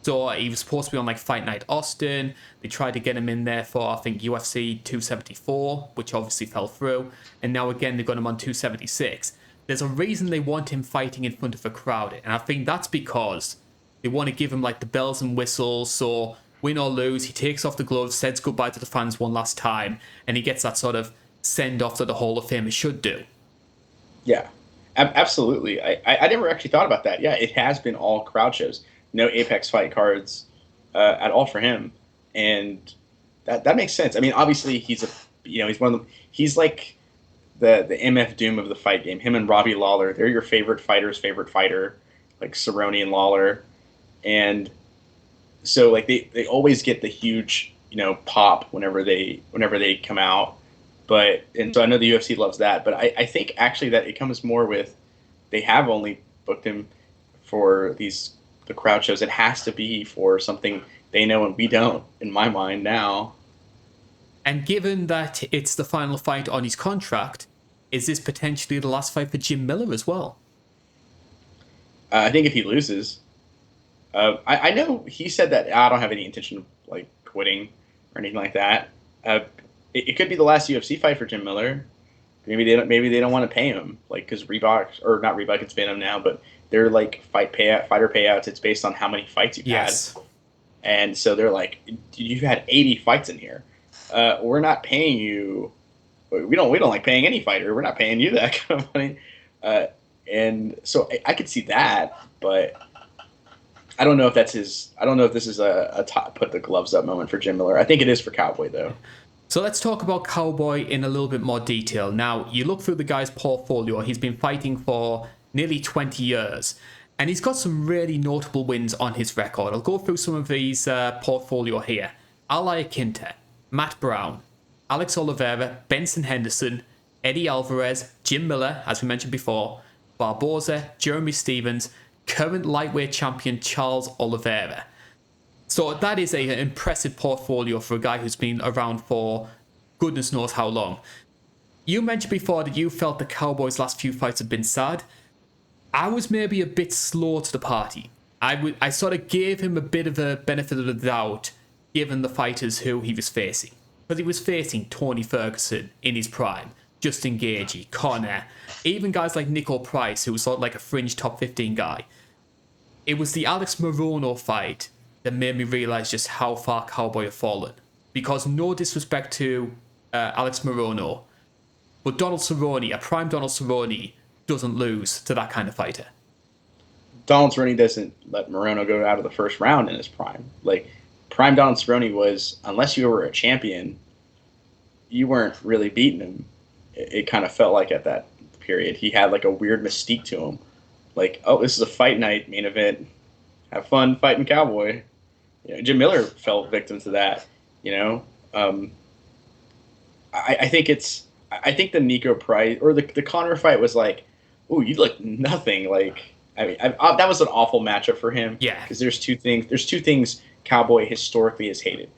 So he was supposed to be on like Fight Night Austin. They tried to get him in there for, I think, UFC 274, which obviously fell through. And now again, they've got him on 276. There's a reason they want him fighting in front of a crowd. And I think that's because they want to give him like the bells and whistles. So win or lose, he takes off the gloves, says goodbye to the fans one last time. And he gets that sort of send-off that the Hall of Famers should do. Yeah, absolutely. I never actually thought about that. Yeah, it has been all crowd shows. No Apex fight cards at all for him. And That makes sense. I mean, obviously he's like the MF Doom of the fight game. Him and Robbie Lawler, they're your favorite fighter's favorite fighter, like Cerrone and Lawler, and so like they always get the huge pop whenever they come out. But and so I know the UFC loves that, but I think actually that it comes more with they have only booked him for the crowd shows. It has to be for something they know and we don't, in my mind now. And given that it's the final fight on his contract, is this potentially the last fight for Jim Miller as well? I think if he loses, I know he said that I don't have any intention of like quitting or anything like that. It could be the last UFC fight for Jim Miller. Maybe they don't want to pay him, like, because Reebok, or not Reebok, it's paying him now, but they're like fighter payouts. It's based on how many fights you've had, and so they're like, you've had 80 fights in here. We're not paying you. We don't like paying any fighter. We're not paying you that kind of money. And so I could see that, but I don't know if that's his. I don't know if this is a top put the gloves up moment for Jim Miller. I think it is for Cowboy though. So let's talk about Cowboy in a little bit more detail. Now, you look through the guy's portfolio. He's been fighting for nearly 20 years, and he's got some really notable wins on his record. I'll go through some of his portfolio here. Al Iaquinta, Matt Brown, Alex Oliveira, Benson Henderson, Eddie Alvarez, Jim Miller, as we mentioned before, Barboza, Jeremy Stevens, current lightweight champion Charles Oliveira. So that is an impressive portfolio for a guy who's been around for goodness knows how long. You mentioned before that you felt the Cowboys' last few fights have been sad. I was maybe a bit slow to the party. I sort of gave him a bit of a benefit of the doubt given the fighters who he was facing. Because he was facing Tony Ferguson in his prime, Justin Gaethje, Conor, even guys like Nico Price, who was sort of like a fringe top 15 guy. It was the Alex Morono fight that made me realise just how far Cowboy have fallen. Because no disrespect to Alex Morono, but Donald Cerrone, a prime Donald Cerrone, doesn't lose to that kind of fighter. Donald Cerrone doesn't let Morono go out of the first round in his prime. Like, prime Donald Cerrone was, unless you were a champion, you weren't really beating him. It kind of felt like at that period. He had like a weird mystique to him. Like, oh, this is a fight night main event. Have fun fighting Cowboy. Jim Miller fell victim to that. I think the Nico Price or the Conor fight was like, ooh, you look nothing like. I mean, that was an awful matchup for him. Yeah, because there's two things Cowboy historically has hated.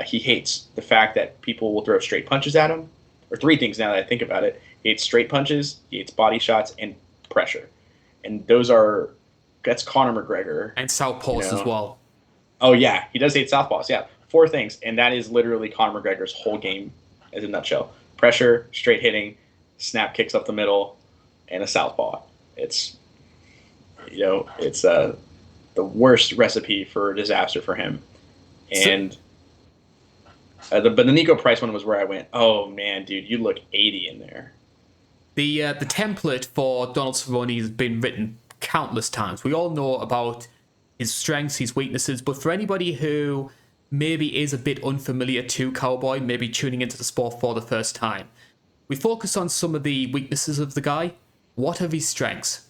He hates the fact that people will throw straight punches at him, or three things now that I think about it. He hates straight punches, he hates body shots, and pressure. And that's Conor McGregor. And southpaws as well. Oh, yeah. He does hate southpaws. Yeah. 4 things. And that is literally Conor McGregor's whole game as a nutshell. Pressure, straight hitting, snap kicks up the middle, and a southpaw. It's the worst recipe for disaster for him. And but the Nico Price one was where I went, oh, man, dude, you look 80 in there. The template for Donald Cerrone has been written countless times. We all know about his strengths, his weaknesses, but for anybody who maybe is a bit unfamiliar to Cowboy, maybe tuning into the sport for the first time, we focus on some of the weaknesses of the guy. What are his strengths?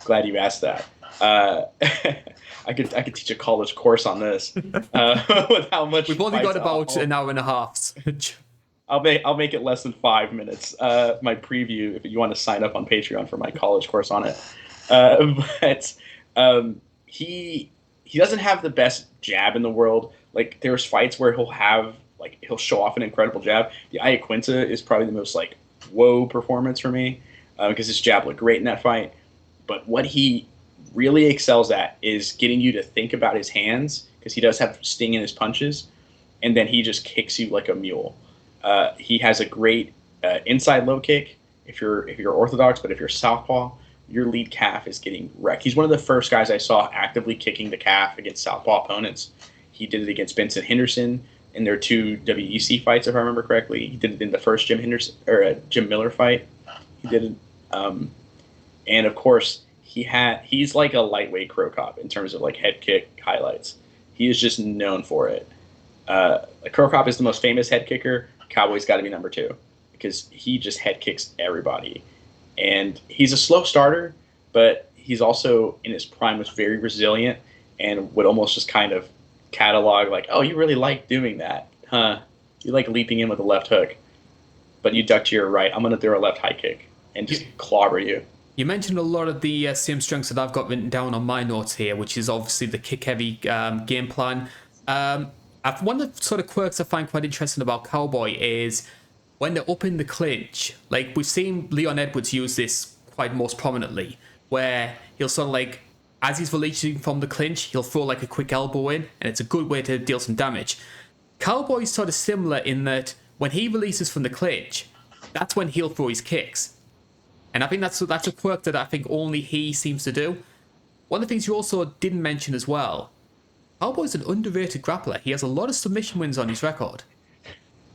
Glad you asked that. I could teach a college course on this. With how much we've only got about an hour and a half. I'll make it less than 5 minutes. My preview, if you want to sign up on Patreon for my college course on it. But he doesn't have the best jab in the world. Like, there's fights where he'll show off an incredible jab. The Iaquinta is probably the most like whoa performance for me because his jab looked great in that fight. But what he really excels at is getting you to think about his hands, because he does have sting in his punches, and then he just kicks you like a mule. He has a great inside low kick if you're orthodox, but if you're southpaw, your lead calf is getting wrecked. He's one of the first guys I saw actively kicking the calf against southpaw opponents. He did it against Benson Henderson in their 2 WEC fights, if I remember correctly. He did it in the first Jim Miller fight. He did it, and of course he's like a lightweight Crow Cop in terms of like head kick highlights. He is just known for it. Like Crow Cop is the most famous head kicker. Cowboy's got to be number 2 because he just head kicks everybody. And he's a slow starter, but he's also in his prime was very resilient and would almost just kind of catalog like, oh, you really like doing that, huh? You like leaping in with a left hook, but you duck to your right. I'm going to throw a left high kick and just clobber you. You mentioned a lot of the same strengths that I've got written down on my notes here, which is obviously the kick-heavy game plan. One of the sort of quirks I find quite interesting about Cowboy is when they're up in the clinch. Like, we've seen Leon Edwards use this quite most prominently, where he'll sort of like, as he's releasing from the clinch, he'll throw like a quick elbow in, and it's a good way to deal some damage. Cowboy's sort of similar in that when he releases from the clinch, that's when he'll throw his kicks. And I think that's a quirk that I think only he seems to do. One of the things you also didn't mention as well, Cowboy's an underrated grappler. He has a lot of submission wins on his record.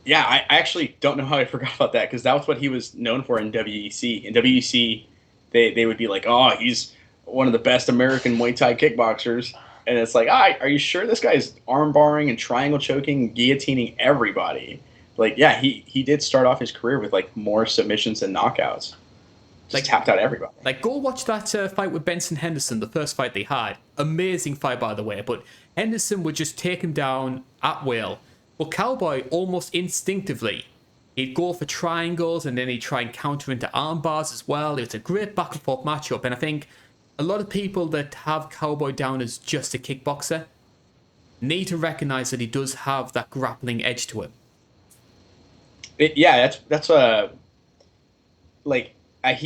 Yeah, I actually don't know how I forgot about that because that was what he was known for in WEC. In WEC, they would be like, oh, he's one of the best American Muay Thai kickboxers. And it's like, are you sure this guy's arm barring and triangle choking and guillotining everybody? Like, yeah, he did start off his career with like more submissions than knockouts. Like, tapped out everybody. Like, go watch that fight with Benson Henderson, the first fight they had. Amazing fight, by the way. But Henderson would just take him down at will. But Cowboy, almost instinctively, he'd go for triangles and then he'd try and counter into arm bars as well. It's a great back and forth matchup. And I think a lot of people that have Cowboy down as just a kickboxer need to recognize that he does have that grappling edge to him. He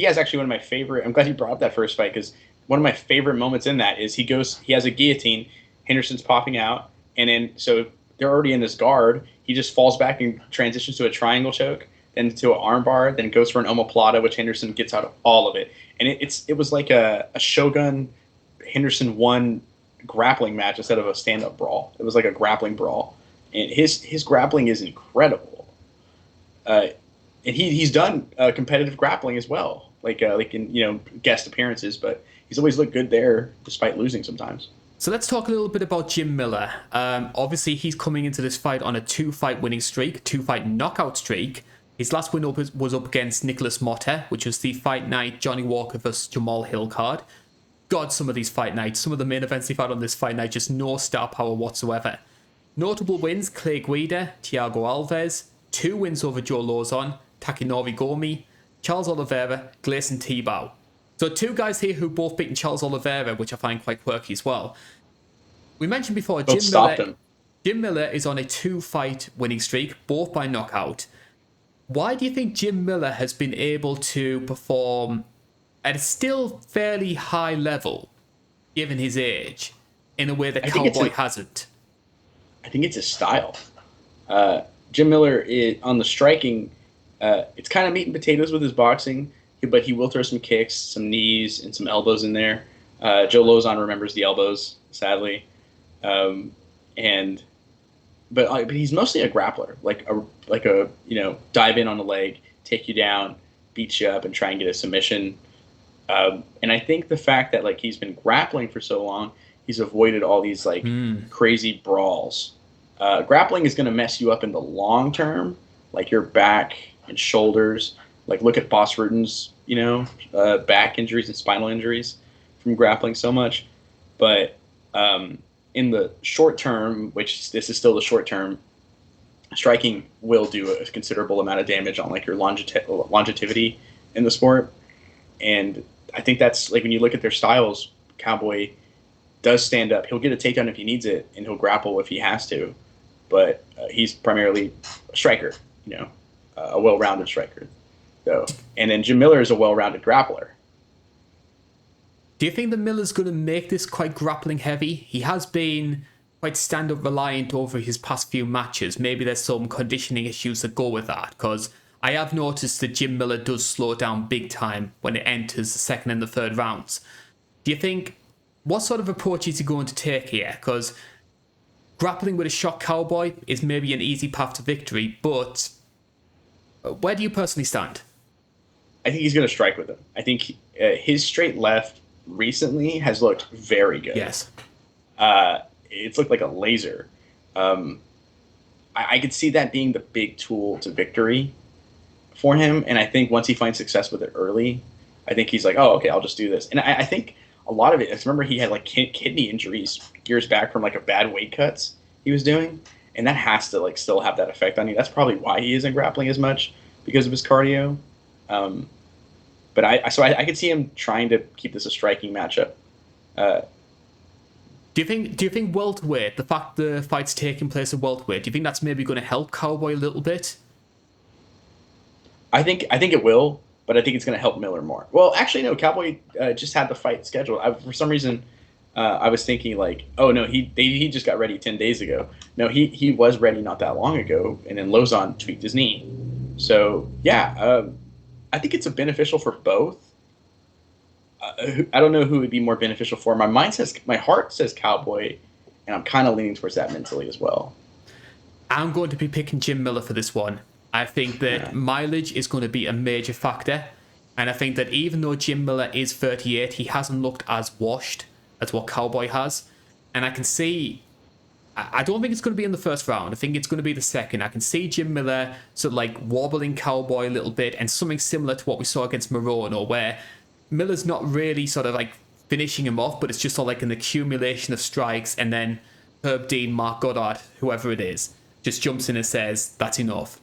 has actually one of my favorite. I'm glad you brought up that first fight because one of my favorite moments in that is he has a guillotine. Henderson's popping out, and then so they're already in this guard. He just falls back and transitions to a triangle choke, then to an armbar, then goes for an omoplata, which Henderson gets out of all of it. And it was like a Shogun Henderson 1 grappling match instead of a stand-up brawl. It was like a grappling brawl, and his grappling is incredible. And he's done competitive grappling as well, like in guest appearances, but he's always looked good there despite losing sometimes. So let's talk a little bit about Jim Miller. Obviously, he's coming into this fight on a 2-fight winning streak, 2-fight knockout streak. His last win was up against Nicholas Motta, which was the fight night Johnny Walker vs. Jamal Hill card. God, some of these fight nights, some of the main events they've had on this fight night, just no star power whatsoever. Notable wins, Clay Guida, Thiago Alves, 2 wins over Joe Lozon, Takanori Gomi, Charles Oliveira, Gleison Tebow. So 2 guys here who both beaten Charles Oliveira, which I find quite quirky as well. We mentioned before, Jim Miller is on a 2-fight winning streak, both by knockout. Why do you think Jim Miller has been able to perform at a still fairly high level, given his age, in a way that Cowboy hasn't? I think it's his style. Jim Miller on the striking, it's kind of meat and potatoes with his boxing, but he will throw some kicks, some knees, and some elbows in there. Joe Lozon remembers the elbows, sadly, but he's mostly a grappler, like a dive in on the leg, take you down, beat you up, and try and get a submission. And I think the fact that like he's been grappling for so long, he's avoided all these like crazy brawls. Grappling is going to mess you up in the long term, like your back and shoulders. Like look at Boss Rutan's, back injuries and spinal injuries from grappling so much. But in the short term, which this is still the short term, striking will do a considerable amount of damage on like your longevity in the sport. And I think that's like when you look at their styles, Cowboy does stand up. He'll get a takedown if he needs it, and he'll grapple if he has to. But he's primarily a striker, a well-rounded striker. So, and then Jim Miller is a well-rounded grappler. Do you think that Miller's going to make this quite grappling heavy? He has been quite stand-up reliant over his past few matches. Maybe there's some conditioning issues that go with that, because I have noticed that Jim Miller does slow down big time when it enters the second and the third rounds. Do you think, what sort of approach is he going to take here? Because grappling with a shot Cowboy is maybe an easy path to victory, but where do you personally stand? I think he's going to strike with him. I think his straight left recently has looked very good. Yes. It's looked like a laser. I could see that being the big tool to victory for him. And I think once he finds success with it early, I think he's like, oh, okay, I'll just do this. And I think a lot of it, I remember he had like kidney injuries years back from like a bad weight cuts he was doing. And that has to like still have that effect on you. That's probably why he isn't grappling as much, because of his cardio. But I could see him trying to keep this a striking matchup. Do you think welterweight, the fact the fight's taking place at welterweight, do you think that's maybe going to help Cowboy a little bit? I think it will, but I think it's going to help Miller more. Well, actually, no. Cowboy just had the fight scheduled. For some reason, I was thinking like, oh no, he just got ready 10 days ago. No, he was ready not that long ago, and then Lozon tweaked his knee. So yeah, I think it's beneficial for both. I don't know who would be more beneficial for. My heart says Cowboy, and I'm kind of leaning towards that mentally as well. I'm going to be picking Jim Miller for this one. I think that mileage is going to be a major factor, and I think that even though Jim Miller is 38, he hasn't looked as washed as what Cowboy has, and I can see. I don't think it's going to be in the first round. I think it's going to be the second. I can see Jim Miller sort of like wobbling Cowboy a little bit, and something similar to what we saw against Morono, where Miller's not really sort of like finishing him off, but it's just sort of like an accumulation of strikes, and then Herb Dean, Mark Goddard, whoever it is, just jumps in and says, that's enough.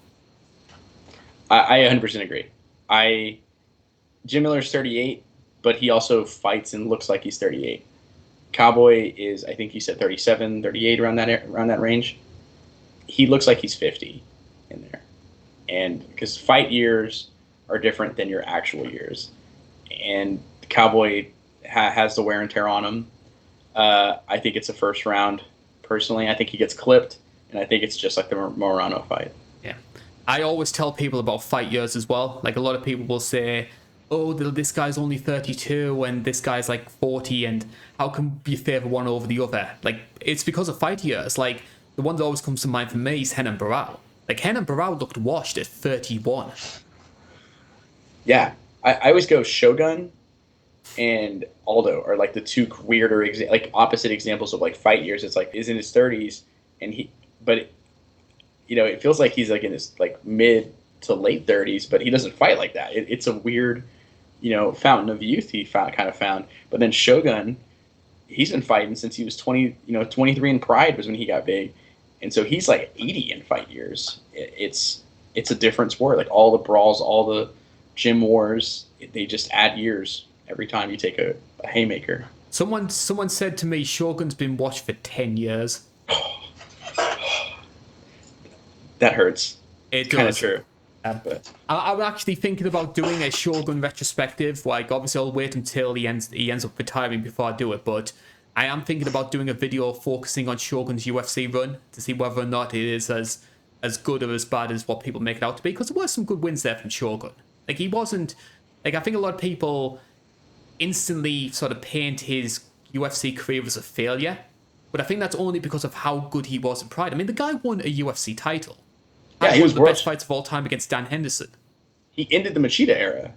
I 100% agree. Jim Miller's 38, but he also fights and looks like he's 38. Cowboy is, I think you said 37, 38, around that range. He looks like he's 50 in there. And because fight years are different than your actual years. And Cowboy has the wear and tear on him. I think it's a first round. Personally, I think he gets clipped, and I think it's just like the Morano fight. Yeah, I always tell people about fight years as well. Like a lot of people will say, "Oh, this guy's only 32, and this guy's like 40, and how can you favor one over the other?" Like it's because of fight years. Like the one that always comes to mind for me is Renan Barão. Like Renan Barão looked washed at 31. Yeah. I always go Shogun and Aldo are like the two weirder, opposite examples of like fight years. It's like he's in his 30s, but it feels like he's like in his like mid to late 30s, but he doesn't fight like that. It's a weird, fountain of youth he kind of found. But then Shogun, he's been fighting since he was 23 in Pride was when he got big, and so he's like 80 in fight years. It's a different sport. Like all the brawls, all the gym wars, they just add years every time you take a haymaker. Someone said to me, Shogun's been watched for 10 years. That hurts. It's kind of true. But I'm actually thinking about doing a Shogun retrospective. Like, obviously, I'll wait until he ends up retiring before I do it. But I am thinking about doing a video focusing on Shogun's UFC run to see whether or not it is as good or as bad as what people make it out to be. Because there were some good wins there from Shogun. Like, he wasn't... Like, I think a lot of people instantly sort of paint his UFC career as a failure. But I think that's only because of how good he was in Pride. I mean, the guy won a UFC title. Yeah, he was one of the best fights of all time against Dan Henderson. He ended the Machida era.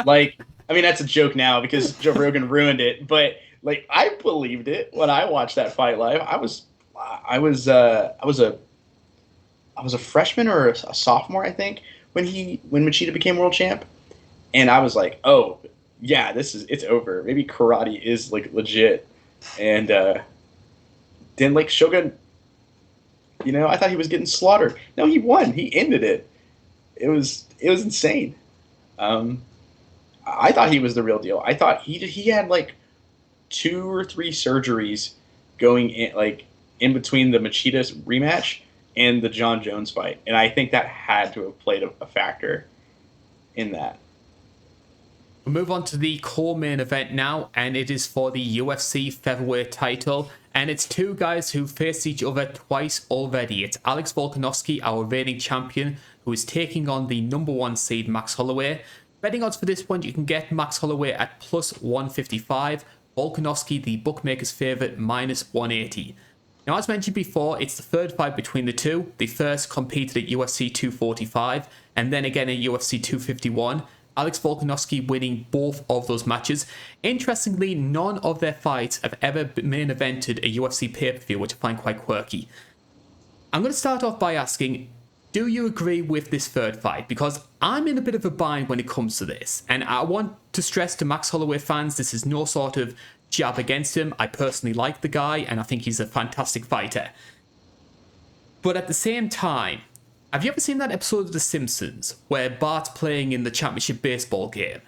That's a joke now because Joe Rogan ruined it. But, like, I believed it when I watched that fight live. I was a freshman or a sophomore, I think, when Machida became world champ, and I was like, oh yeah, it's over. Maybe karate is like legit, and then like Shogun, I thought he was getting slaughtered. No, he won. He ended it. It was insane. I thought he was the real deal. I thought he had like 2 or 3 surgeries going in between the Machida rematch and the John Jones fight. And I think that had to have played a factor in that. We'll move on to the core main event now, and it is for the UFC featherweight title. And it's 2 guys who faced each other twice already. It's Alex Volkanovski, our reigning champion, who is taking on the number 1 seed Max Holloway. Betting odds for this one, you can get Max Holloway at plus 155. Volkanovski, the bookmaker's favourite, minus 180. Now, as mentioned before, it's the third fight between the two. They first competed at UFC 245 and then again at UFC 251. Alex Volkanovski winning both of those matches. Interestingly, none of their fights have ever main evented a UFC pay-per-view, which I find quite quirky. I'm going to start off by asking, do you agree with this third fight? Because I'm in a bit of a bind when it comes to this. And I want to stress to Max Holloway fans, this is no sort of jab against him. I personally like the guy, and I think he's a fantastic fighter. But at the same time, have you ever seen that episode of The Simpsons where Bart's playing in the championship baseball game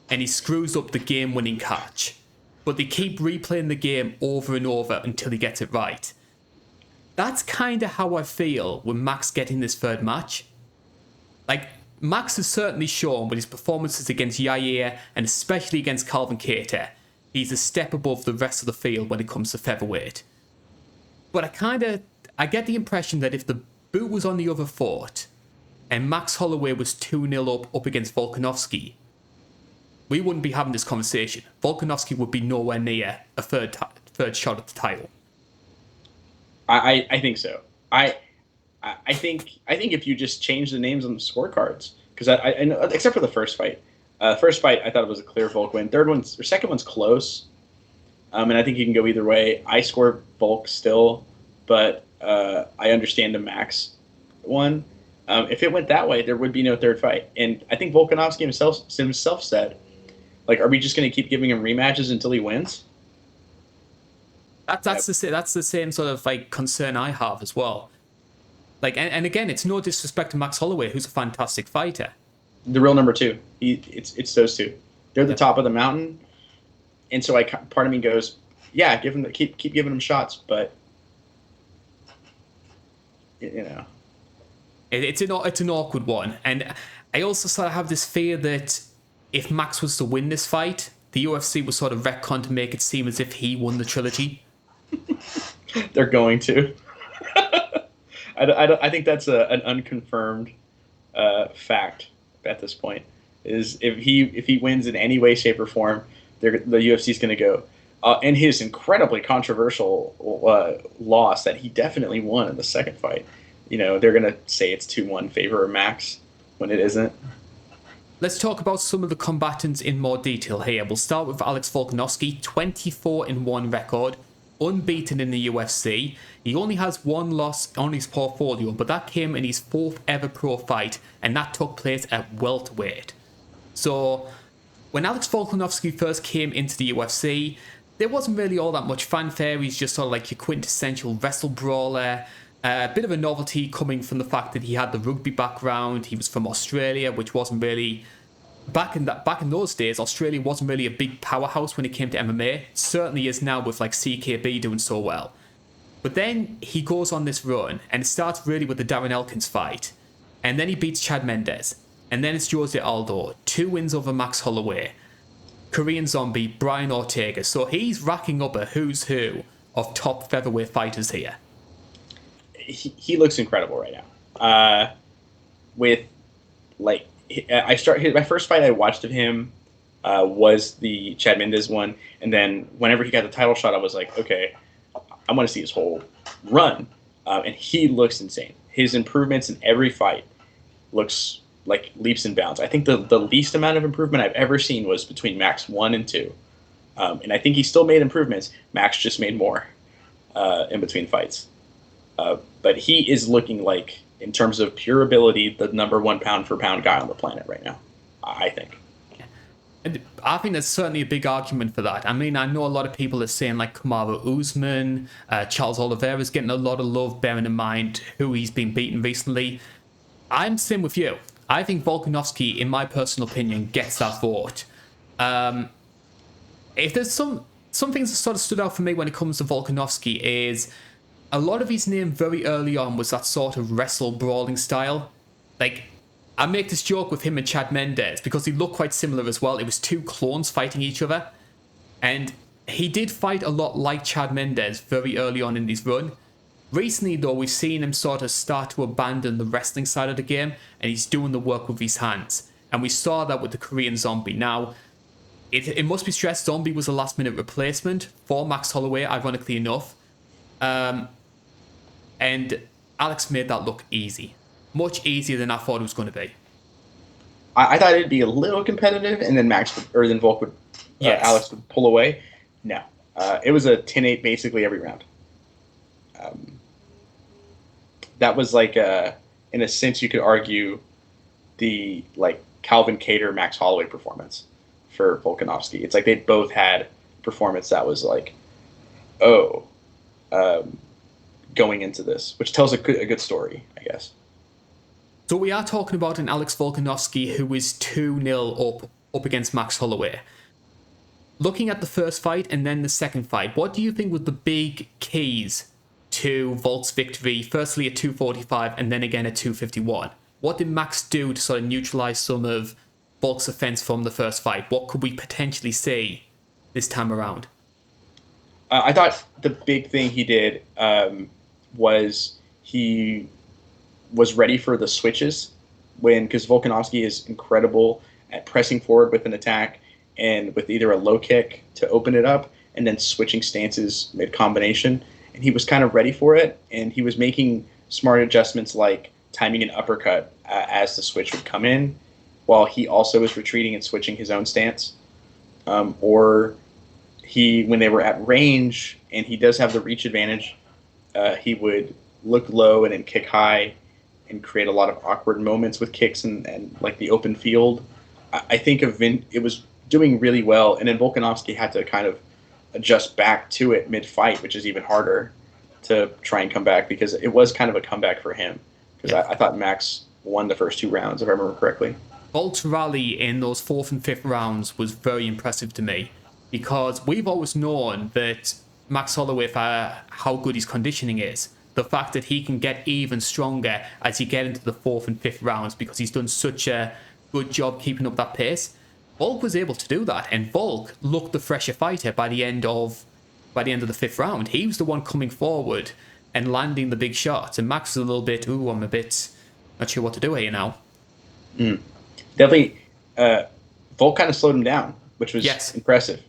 and he screws up the game-winning catch, but they keep replaying the game over and over until he gets it right? That's kind of how I feel with Max getting this third match. Like, Max has certainly shown with his performances against Yair and especially against Calvin Kattar, he's a step above the rest of the field when it comes to featherweight. But I get the impression that if the boot was on the other foot and Max Holloway was 2-0 up against Volkanovski, we wouldn't be having this conversation. Volkanovski would be nowhere near a third shot at the title. I think so. I think if you just change the names on the scorecards, because I know, except for the first fight. First fight I thought it was a clear Volk win. Second one's close, and I think you can go either way. I score Volk still, but I understand the Max one. If it went that way, there would be no third fight. And I think Volkanovski himself said, like, are we just going to keep giving him rematches until he wins? That's the same sort of like concern I have as well. Like, and again, it's no disrespect to Max Holloway, who's a fantastic fighter. The real number two. It's those two. They're the top of the mountain, and so part of me goes, yeah, keep giving them shots, but you know, it's an awkward one. And I also sort of have this fear that if Max was to win this fight, the UFC would sort of retcon to make it seem as if he won the trilogy. They're going to. I think that's an unconfirmed fact at this point. Is if he wins in any way, shape, or form, the UFC is going to go. And his incredibly controversial loss that he definitely won in the second fight, they're going to say it's 2-1 favor of Max when it isn't. Let's talk about some of the combatants in more detail here. We'll start with Alex Volkanovski, 24-1 record, unbeaten in the UFC. He only has one loss on his portfolio, but that came in his fourth ever pro fight, and that took place at welterweight. So, when Alex Volkanovski first came into the UFC, there wasn't really all that much fanfare. He's just sort of like your quintessential wrestle brawler. A bit of a novelty coming from the fact that he had the rugby background. He was from Australia, which wasn't really back in those days. Australia wasn't really a big powerhouse when it came to MMA. It certainly is now with like CKB doing so well. But then he goes on this run, and it starts really with the Darren Elkins fight, and then he beats Chad Mendes, and then it's Jose Aldo, 2 wins over Max Holloway, Korean Zombie, Brian Ortega. So he's racking up a who's who of top featherweight fighters here. He looks incredible right now. My first fight I watched of him was the Chad Mendes one, and then whenever he got the title shot, I was like, okay, I want to see his whole run, and he looks insane. His improvements in every fight looks like leaps and bounds. I think the least amount of improvement I've ever seen was between Max 1 and 2, and I think he still made improvements. Max just made more in between fights. But he is looking like, in terms of pure ability, the number 1 pound-for-pound guy on the planet right now, I think. And I think there's certainly a big argument for that. I mean, I know a lot of people are saying like Kamaru Usman, Charles Oliveira's getting a lot of love, bearing in mind who he's been beaten recently. I'm same with you. I think Volkanovski, in my personal opinion, gets that vote. If there's some things that sort of stood out for me when it comes to Volkanovski is a lot of his name very early on was that sort of wrestle brawling style. Like, I make this joke with him and Chad Mendes because he looked quite similar as well. It was 2 clones fighting each other. And he did fight a lot like Chad Mendes very early on in his run. Recently, though, we've seen him sort of start to abandon the wrestling side of the game, and he's doing the work with his hands. And we saw that with the Korean Zombie. Now, it must be stressed, Zombie was a last-minute replacement for Max Holloway, ironically enough. And Alex made that look easy. Much easier than I thought it was going to be. I thought it'd be a little competitive, and then Volk would, Alex would pull away. No. It was a 10-8 basically every round. that was like in a sense you could argue the like Calvin Kattar Max Holloway performance for Volkanovski. It's like they both had performance that was like, oh, going into this, which tells a good story, I guess. So we are talking about an Alex Volkanovski who is 2-0 up against Max Holloway. Looking at the first fight and then the second fight, what do you think was the big keys to Volk's victory, firstly at 245 and then again at 251? What did Max do to sort of neutralise some of Volk's offence from the first fight? What could we potentially see this time around? I thought the big thing he did was he was ready for the switches because Volkanovski is incredible at pressing forward with an attack and with either a low kick to open it up and then switching stances mid-combination. And he was kind of ready for it, and he was making smart adjustments like timing an uppercut as the switch would come in, while he also was retreating and switching his own stance. Or when they were at range, and he does have the reach advantage, he would look low and then kick high and create a lot of awkward moments with kicks and like the open field. I think it was doing really well, and then Volkanovski had to kind of adjust back to it mid-fight, which is even harder to try and come back because it was kind of a comeback for him. Because I thought Max won the first 2 rounds, if I remember correctly. Volk's rally in those 4th and 5th rounds was very impressive to me because we've always known that Max Holloway, for how good his conditioning is, the fact that he can get even stronger as you get into the 4th and 5th rounds because he's done such a good job keeping up that pace. Volk was able to do that, and Volk looked the fresher fighter by the end of the 5th round. He was the one coming forward and landing the big shots, and Max was a little bit, I'm a bit not sure what to do here now. Definitely, Volk kind of slowed him down, which was yes. impressive,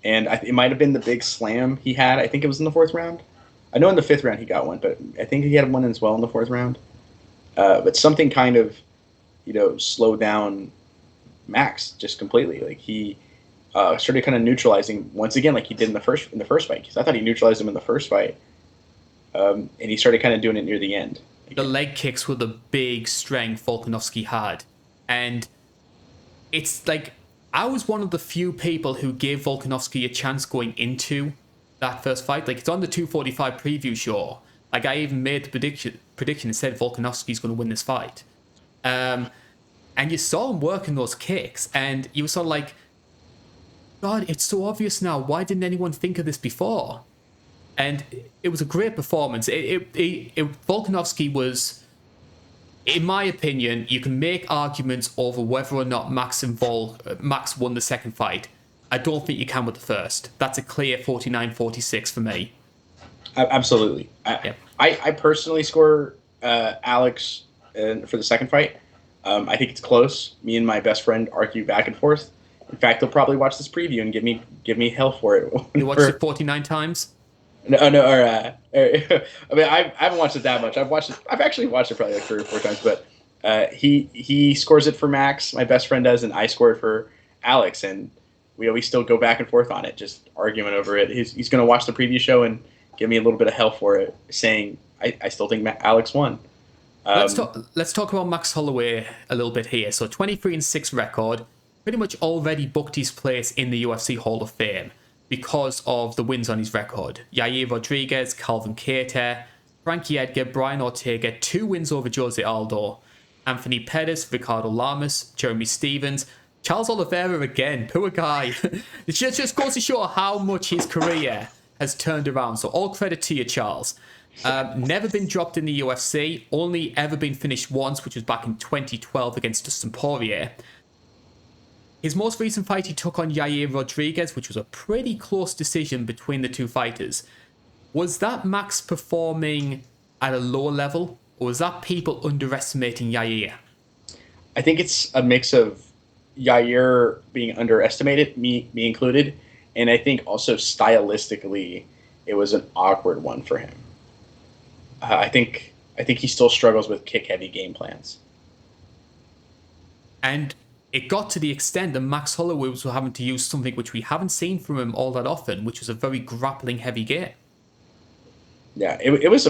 And it might have been the big slam he had. I think it was in the 4th round. I know in the 5th round he got one, but I think he had one as well in the 4th round. But something kind of, slowed down Max just completely. Like he started kind of neutralizing once again, like he did in the first fight. Because I thought he neutralized him in the first fight, and he started kind of doing it near the end. The leg kicks were the big strength Volkanovski had, and it's like I was one of the few people who gave Volkanovski a chance going into that first fight. Like, it's on the 245 preview show. Like, I even made the prediction and said Volkanovski's going to win this fight. And you saw him working those kicks, and you were sort of like, God, it's so obvious now. Why didn't anyone think of this before? And it was a great performance. Volkanovski was, in my opinion, you can make arguments over whether or not Max won the second fight. I don't think you can with the first. That's a clear 49-46 for me. Absolutely. I personally score Alex for the second fight. I think it's close. Me and my best friend argue back and forth. In fact, he'll probably watch this preview and give me hell for it. You watched it 49 times? No. I mean, I haven't watched it that much. I've actually watched it probably like 3 or 4 times. But he scores it for Max. My best friend does, and I score it for Alex. And we still go back and forth on it, just arguing over it. He's going to watch the preview show and give me a little bit of hell for it, saying I still think Alex won. Let's talk about Max Holloway a little bit here. So 23-6 record, pretty much already booked his place in the UFC Hall of Fame because of the wins on his record. Yair Rodriguez, Calvin Kattar, Frankie Edgar, Brian Ortega, 2 wins over Jose Aldo, Anthony Pettis, Ricardo Lamas, Jeremy Stevens, Charles Oliveira again, poor guy. It just goes to show how much his career has turned around. So all credit to you, Charles. Never been dropped in the UFC, only ever been finished once, which was back in 2012 against Dustin Poirier. His most recent fight he took on Yair Rodriguez, which was a pretty close decision between the two fighters. Was that Max performing at a lower level, or was that people underestimating Yair? I think it's a mix of Yair being underestimated, me included, and I think also stylistically it was an awkward one for him. I think he still struggles with kick-heavy game plans. And it got to the extent that Max Holloway was having to use something which we haven't seen from him all that often, which was a very grappling-heavy game. Yeah, it was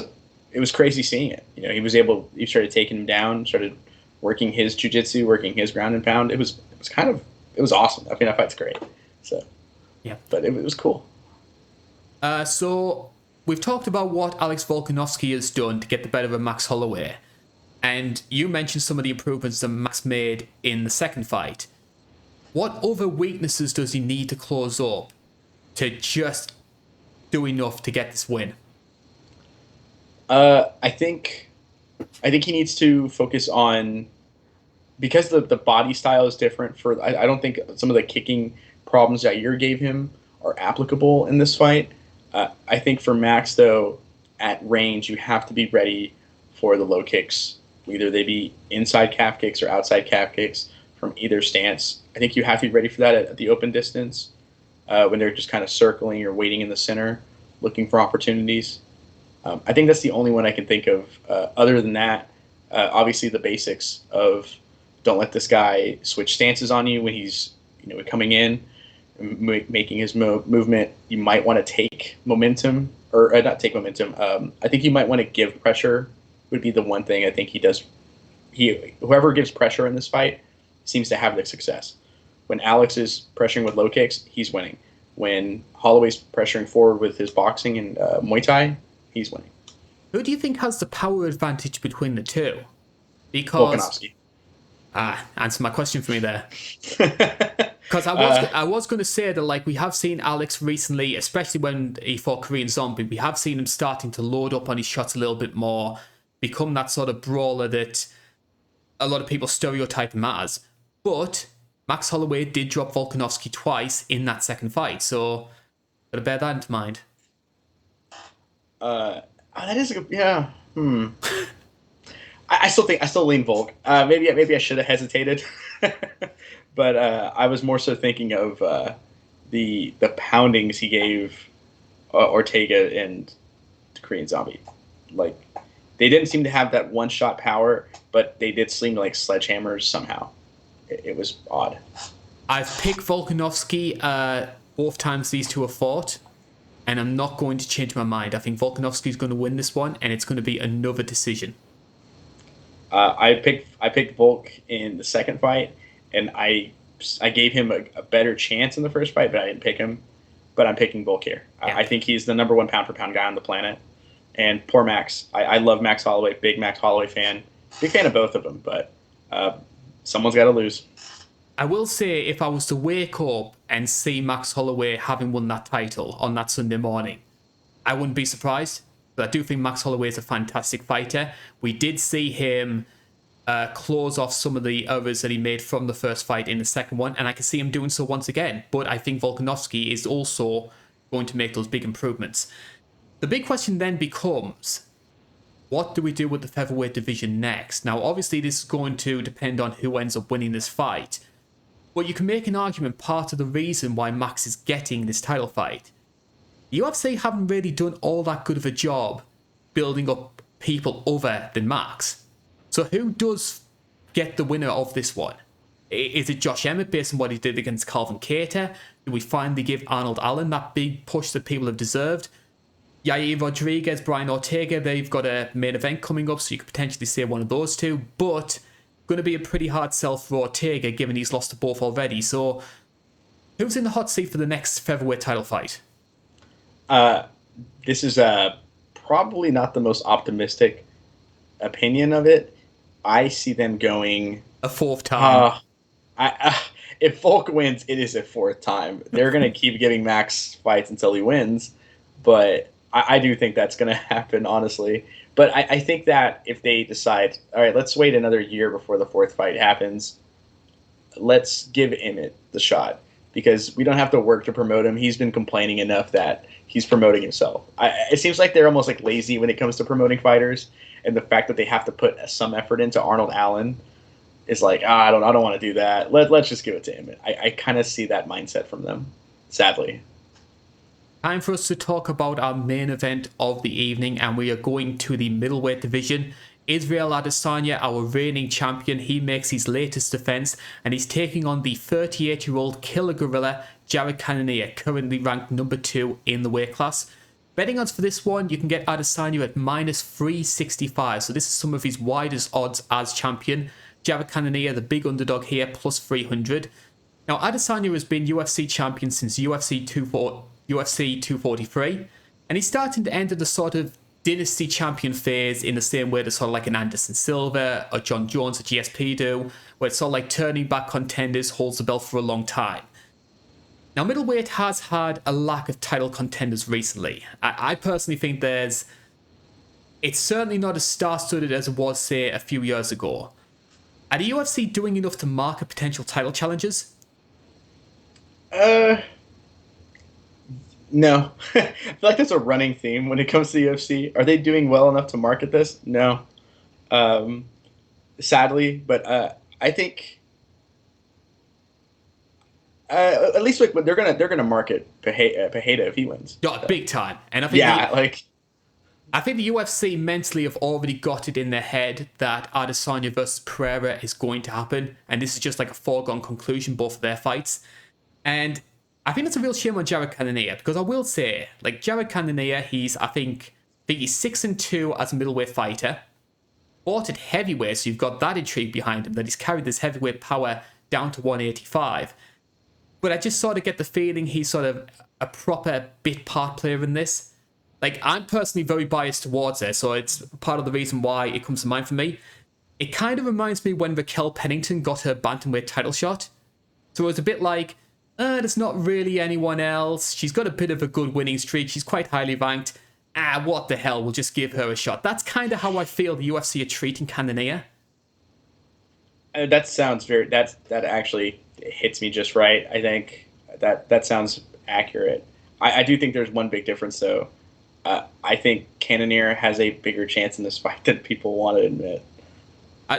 it was crazy seeing it. He started taking him down, started working his jiu-jitsu, working his ground and pound. It was awesome. I mean, that fight's great. So, Yeah. but it was cool. So we've talked about what Alex Volkanovski has done to get the better of Max Holloway. And you mentioned some of the improvements that Max made in the second fight. What other weaknesses does he need to close up to just do enough to get this win? I think he needs to focus on, because the body style is different. I don't think some of the kicking problems that Yair gave him are applicable in this fight. I think for Max, though, at range, you have to be ready for the low kicks. Either they be inside calf kicks or outside calf kicks from either stance. I think you have to be ready for that at the open distance when they're just kind of circling or waiting in the center, looking for opportunities. I think that's the only one I can think of. Other than that, obviously the basics of don't let this guy switch stances on you when he's coming in, making his movement. You might want to take momentum, or not take momentum. I think you might want to give pressure. Would be the one thing I think he does. Whoever gives pressure in this fight seems to have the success. When Alex is pressuring with low kicks, he's winning. When Holloway's pressuring forward with his boxing and Muay Thai, he's winning. Who do you think has the power advantage between the two? Because Volkanovski. Answer my question for me there. Because I was going to say that, like, we have seen Alex recently, especially when he fought Korean Zombie, we have seen him starting to load up on his shots a little bit more, become that sort of brawler that a lot of people stereotype him as. But Max Holloway did drop Volkanovski twice in that second fight, so gotta bear that in mind. That is a good, yeah. I still lean Volk. Maybe I should have hesitated, but I was more so thinking of the poundings he gave Ortega and Korean Zombie. Like, they didn't seem to have that one shot power, but they did seem like sledgehammers somehow. It was odd. I've picked Volkanovski both times these two have fought, and I'm not going to change my mind. I think Volkanovski's going to win this one, and it's going to be another decision. I picked Volk in the second fight, and I gave him a better chance in the first fight, but I didn't pick him. But I'm picking Volk here. Yeah. I think he's the number one pound for pound guy on the planet. And poor Max. I love Max Holloway, big Max Holloway fan. Big fan of both of them, but someone's got to lose. I will say, if I was to wake up and see Max Holloway having won that title on that Sunday morning, I wouldn't be surprised. But I do think Max Holloway is a fantastic fighter. We did see him close off some of the errors that he made from the first fight in the second one, and I can see him doing so once again. But I think Volkanovski is also going to make those big improvements. The big question then becomes, what do we do with the featherweight division next? Now, obviously, this is going to depend on who ends up winning this fight. But you can make an argument part of the reason why Max is getting this title fight. The UFC haven't really done all that good of a job building up people other than Max. So who does get the winner of this one? Is it Josh Emmett based on what he did against Calvin Kattar? Do we finally give Arnold Allen that big push that people have deserved? Yair Rodriguez, Brian Ortega, they've got a main event coming up, so you could potentially say one of those two, but going to be a pretty hard sell for Ortega given he's lost to both already. So who's in the hot seat for the next featherweight title fight? This is probably not the most optimistic opinion of it. I see them going a fourth time. If Volk wins, it is a fourth time. They're going to keep giving Max fights until he wins, but I do think that's going to happen, honestly. But I think that if they decide, all right, let's wait another year before the fourth fight happens, let's give Emmett the shot, because we don't have to work to promote him. He's been complaining enough that he's promoting himself. It seems like they're almost like lazy when it comes to promoting fighters, and the fact that they have to put some effort into Arnold Allen is like, I don't want to do that. Let's just give it to Emmett. I kind of see that mindset from them, sadly. Time for us to talk about our main event of the evening, and we are going to the middleweight division. Israel Adesanya, our reigning champion, he makes his latest defense, and he's taking on the 38-year-old killer gorilla, Jared Cannonier, currently ranked number 2 in the weight class. Betting odds for this one, you can get Adesanya at minus 365. So this is some of his widest odds as champion. Jared Cannonier, the big underdog here, plus 300. Now, Adesanya has been UFC champion since UFC 243, and he's starting to enter the sort of dynasty champion phase in the same way that sort of like an Anderson Silva or John Jones or GSP do, where it's sort of like turning back contenders, holds the belt for a long time. Now, middleweight has had a lack of title contenders recently. I personally think it's certainly not as star-studded as it was, say, a few years ago. Are the UFC doing enough to market potential title challenges? No. I feel like that's a running theme when it comes to the UFC. Are they doing well enough to market this? No. Sadly, but I think at least like they're gonna market Pereira if he wins. Yeah, big time. And I think I think the UFC mentally have already got it in their head that Adesanya versus Pereira is going to happen, and this is just like a foregone conclusion, both of their fights. And I think it's a real shame on Jared Cannonier, because I will say, like, Jared Cannonier, I think he's 6-2 as a middleweight fighter. Fought at heavyweight, so you've got that intrigue behind him, that he's carried this heavyweight power down to 185. But I just sort of get the feeling he's sort of a proper bit part player in this. Like, I'm personally very biased towards it, so it's part of the reason why it comes to mind for me. It kind of reminds me when Raquel Pennington got her bantamweight title shot. So it was a bit like, there's not really anyone else. She's got a bit of a good winning streak. She's quite highly ranked. What the hell? We'll just give her a shot. That's kind of how I feel the UFC are treating Cannonier. That sounds that actually hits me just right. I think that sounds accurate. I do think there's one big difference, though. I think Cannonier has a bigger chance in this fight than people want to admit.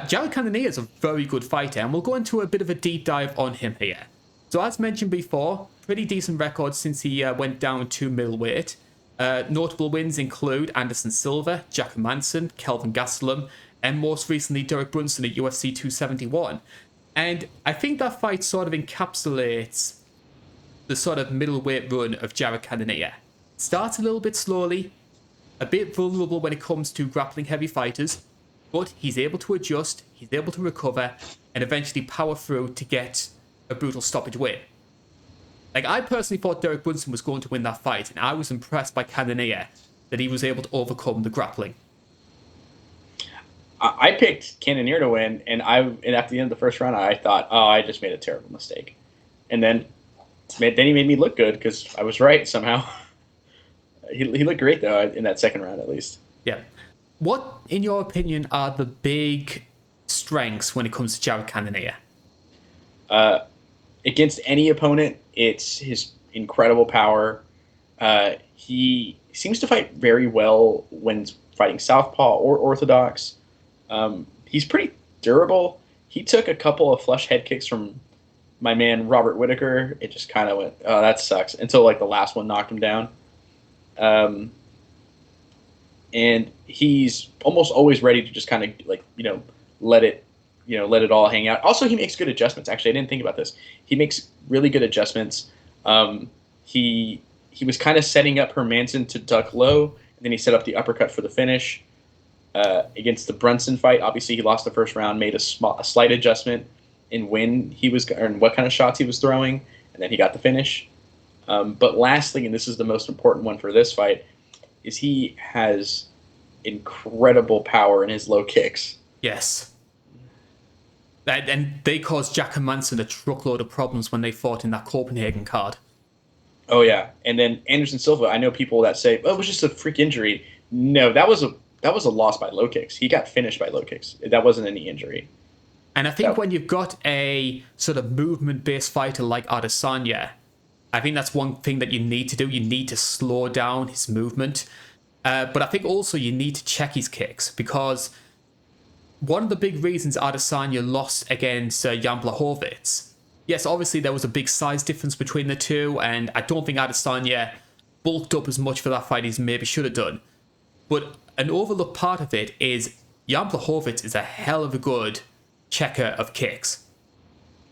Jared Cannonier is a very good fighter, and we'll go into a bit of a deep dive on him here. So as mentioned before, pretty decent record since he went down to middleweight. Notable wins include Anderson Silva, Jack Manson, Kelvin Gastelum, and most recently Derek Brunson at UFC 271. And I think that fight sort of encapsulates the sort of middleweight run of Jared Cannonier. Starts a little bit slowly, a bit vulnerable when it comes to grappling heavy fighters, but he's able to adjust, he's able to recover, and eventually power through to get a brutal stoppage win. Like, I personally thought Derek Brunson was going to win that fight, and I was impressed by Cannonier that he was able to overcome the grappling. I picked Cannonier to win, and at the end of the first round, I thought, I just made a terrible mistake. And then he made me look good because I was right somehow. He looked great, though, in that second round, at least. Yeah. What, in your opinion, are the big strengths when it comes to Jared Cannonier? Against any opponent, it's his incredible power. He seems to fight very well when fighting southpaw or orthodox. He's pretty durable. He took a couple of flush head kicks from my man Robert Whittaker. It just kind of went, oh, that sucks, until like the last one knocked him down. And he's almost always ready to just kind of like, let it all hang out. Also, he makes good adjustments. Actually, I didn't think about this. He makes really good adjustments. He was kind of setting up Hermanson to duck low, and then he set up the uppercut for the finish. Against the Brunson fight, obviously he lost the first round, made a slight adjustment in when he was, or in what kind of shots he was throwing, and then he got the finish. But lastly, and this is the most important one for this fight, is he has incredible power in his low kicks. Yes. And they caused Jack and Manson a truckload of problems when they fought in that Copenhagen card. Oh, yeah. And then Anderson Silva, I know people that say, it was just a freak injury. No, that was a loss by low kicks. He got finished by low kicks. That wasn't any injury. And I think when you've got a sort of movement-based fighter like Adesanya, I think that's one thing that you need to do. You need to slow down his movement. But I think also you need to check his kicks, because one of the big reasons Adesanya lost against Jan Blachowicz, yes, obviously there was a big size difference between the two, and I don't think Adesanya bulked up as much for that fight as maybe should have done. But an overlooked part of it is Jan Blachowicz is a hell of a good checker of kicks.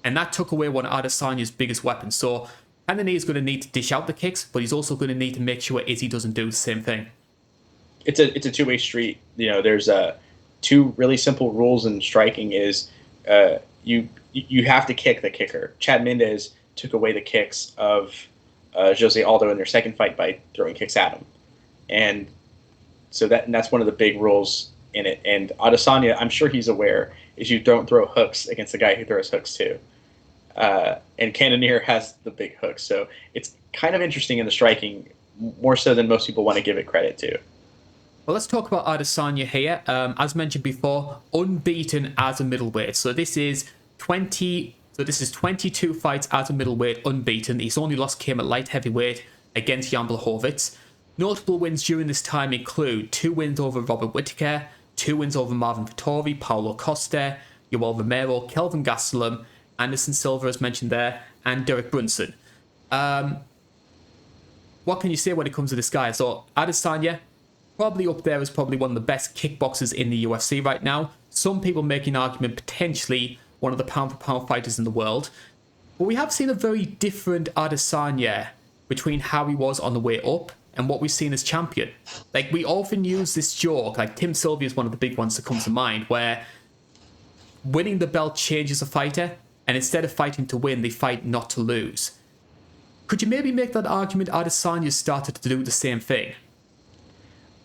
And that took away one of Adesanya's biggest weapons. So Cannonier is going to need to dish out the kicks, but he's also going to need to make sure Izzy doesn't do the same thing. It's a two-way street. There's two really simple rules in striking is you have to kick the kicker. Chad Mendes took away the kicks of Jose Aldo in their second fight by throwing kicks at him. And so that's one of the big rules in it. And Adesanya, I'm sure he's aware, is you don't throw hooks against the guy who throws hooks too. And Cannonier has the big hooks. So it's kind of interesting in the striking, more so than most people want to give it credit to. Well, let's talk about Adesanya here. As mentioned before, unbeaten as a middleweight. So this is 22 fights as a middleweight, unbeaten. His only loss came at light heavyweight against Jan Blachowicz. Notable wins during this time include 2 wins over Robert Whittaker, 2 wins over Marvin Vettori, Paulo Costa, Yoel Romero, Kelvin Gastelum, Anderson Silva, as mentioned there, and Derek Brunson. What can you say when it comes to this guy? So Adesanya, probably up there as probably one of the best kickboxers in the UFC right now. Some people make an argument potentially one of the pound-for-pound fighters in the world. But we have seen a very different Adesanya between how he was on the way up and what we've seen as champion. Like, we often use this joke, like Tim Sylvia is one of the big ones that comes to mind, where winning the belt changes a fighter, and instead of fighting to win, they fight not to lose. Could you maybe make that argument Adesanya started to do the same thing?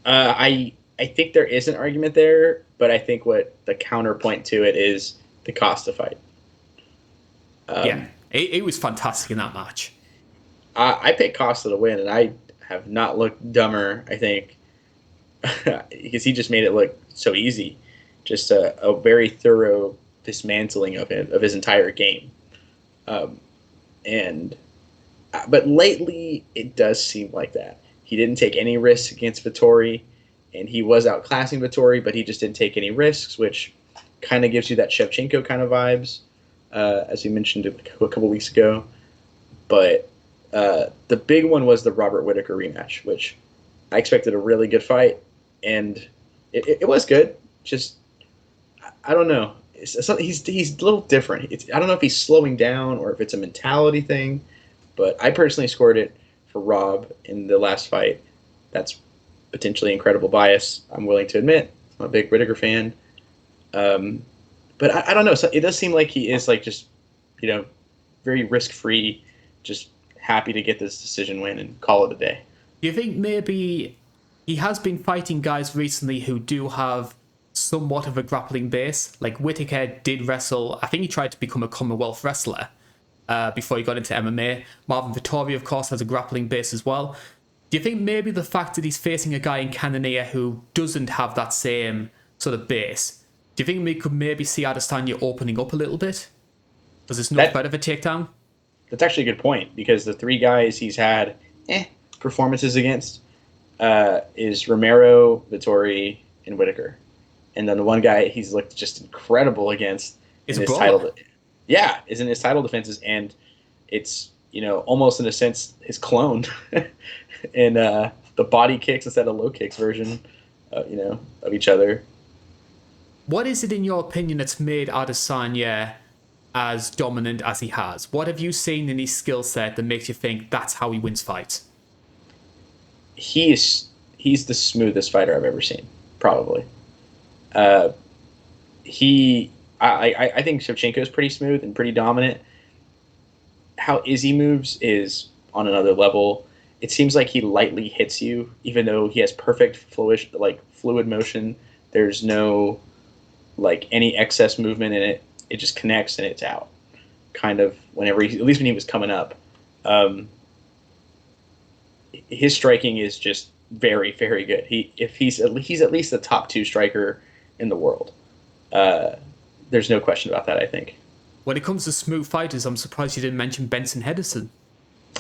I think there is an argument there, but I think what the counterpoint to it is the Costa fight. Yeah, it was fantastic in that match. I picked Costa to win, and I have not looked dumber, I think, because he just made it look so easy. Just a very thorough dismantling of his entire game. But lately, it does seem like that. He didn't take any risks against Vettori, and he was outclassing Vettori, but he just didn't take any risks, which kind of gives you that Shevchenko kind of vibes, as we mentioned a couple weeks ago. But the big one was the Robert Whittaker rematch, which I expected a really good fight, and it was good. Just, I don't know. He's a little different. I don't know if he's slowing down or if it's a mentality thing, but I personally scored it for Rob in the last fight. That's potentially incredible bias, I'm willing to admit. I'm a big Whittaker fan. But I don't know. So it does seem like he is like just, very risk-free, just happy to get this decision win and call it a day. Do you think maybe he has been fighting guys recently who do have somewhat of a grappling base? Like Whittaker did wrestle, I think he tried to become a Commonwealth wrestler before he got into MMA. Marvin Vettori, of course, has a grappling base as well. Do you think maybe the fact that he's facing a guy in Cannonier who doesn't have that same sort of base, do you think we could maybe see Adesanya opening up a little bit? Because there's no threat of a takedown? That's actually a good point, because the 3 guys he's had performances against is Romero, Vettori, and Whittaker. And then the one guy he's looked just incredible against is in his title. Yeah, is in his title defenses, and it's almost in a sense his clone, and the body kicks instead of low kicks version, of each other. What is it in your opinion that's made Adesanya as dominant as he has? What have you seen in his skill set that makes you think that's how he wins fights? He's the smoothest fighter I've ever seen, probably. I think Shevchenko is pretty smooth and pretty dominant. How Izzy moves is on another level. It seems like he lightly hits you, even though he has perfect fluid motion. There's no any excess movement in it. It just connects and it's out. Kind of at least when he was coming up. His striking is just very, very good. He's at least the top 2 striker in the world. There's no question about that, I think. When it comes to smooth fighters, I'm surprised you didn't mention Benson Henderson.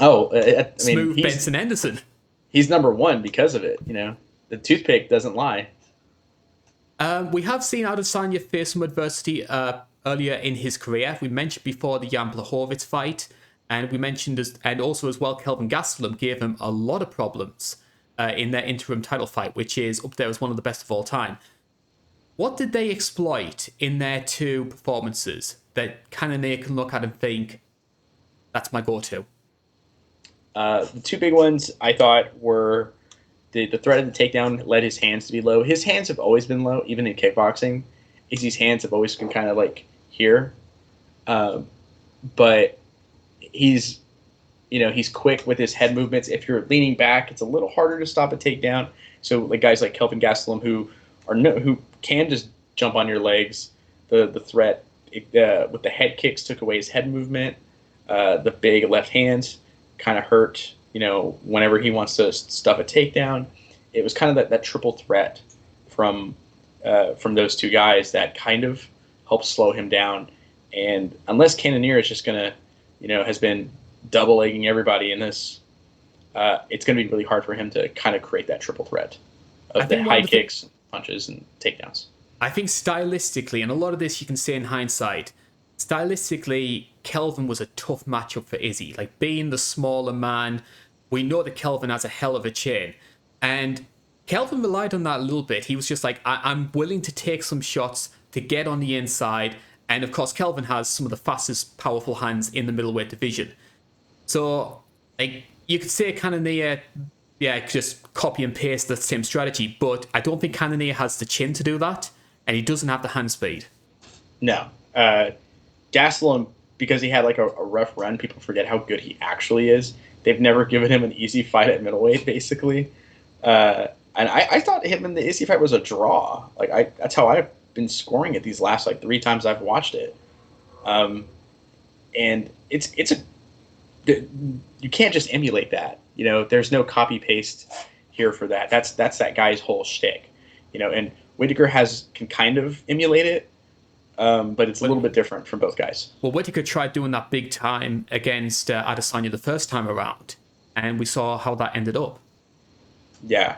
Oh, smooth Benson Henderson. He's number 1 because of it. The toothpick doesn't lie. We have seen Adesanya face some adversity earlier in his career. We mentioned before the Jan Blachowicz fight, and we mentioned and also as well Kelvin Gastelum gave him a lot of problems in their interim title fight, which is up there as one of the best of all time. What did they exploit in their 2 performances that Cannonier can look at and think, that's my go-to? The two big ones I thought were the threat of the takedown led his hands to be low. His hands have always been low, even in kickboxing. Izzy's hands have always been kind of like here. But he's he's quick with his head movements. If you're leaning back, it's a little harder to stop a takedown. So like guys like Kelvin Gastelum who can just jump on your legs. The threat with the head kicks took away his head movement. The big left hands kind of hurt. Whenever he wants to stuff a takedown, it was kind of that triple threat from those two guys that kind of helped slow him down. And unless Cannonier is just gonna, has been double legging everybody in this, it's gonna be really hard for him to kind of create that triple threat of the high kicks, punches, and takedowns. I think stylistically, and a lot of this you can say in hindsight, stylistically, Kelvin was a tough matchup for Izzy. Like, being the smaller man, we know that Kelvin has a hell of a chin. And Kelvin relied on that a little bit. He was just like, I'm willing to take some shots to get on the inside. And of course, Kelvin has some of the fastest, powerful hands in the middleweight division. So, like, you could say Cannonier, just copy and paste the same strategy. But I don't think Cannonier has the chin to do that. And he doesn't have the hand speed. No. Gastelum, because he had like a rough run, people forget how good he actually is. They've never given him an easy fight at middleweight, basically. And I thought him in the Izzy fight was a draw. Like that's how I've been scoring it these last like 3 times I've watched it. And you can't just emulate that. There's no copy paste here for that. That's that guy's whole shtick. And Whittaker can kind of emulate it. But it's a little bit different from both guys. Well, Whittaker tried doing that big time against Adesanya the first time around, and we saw how that ended up. Yeah,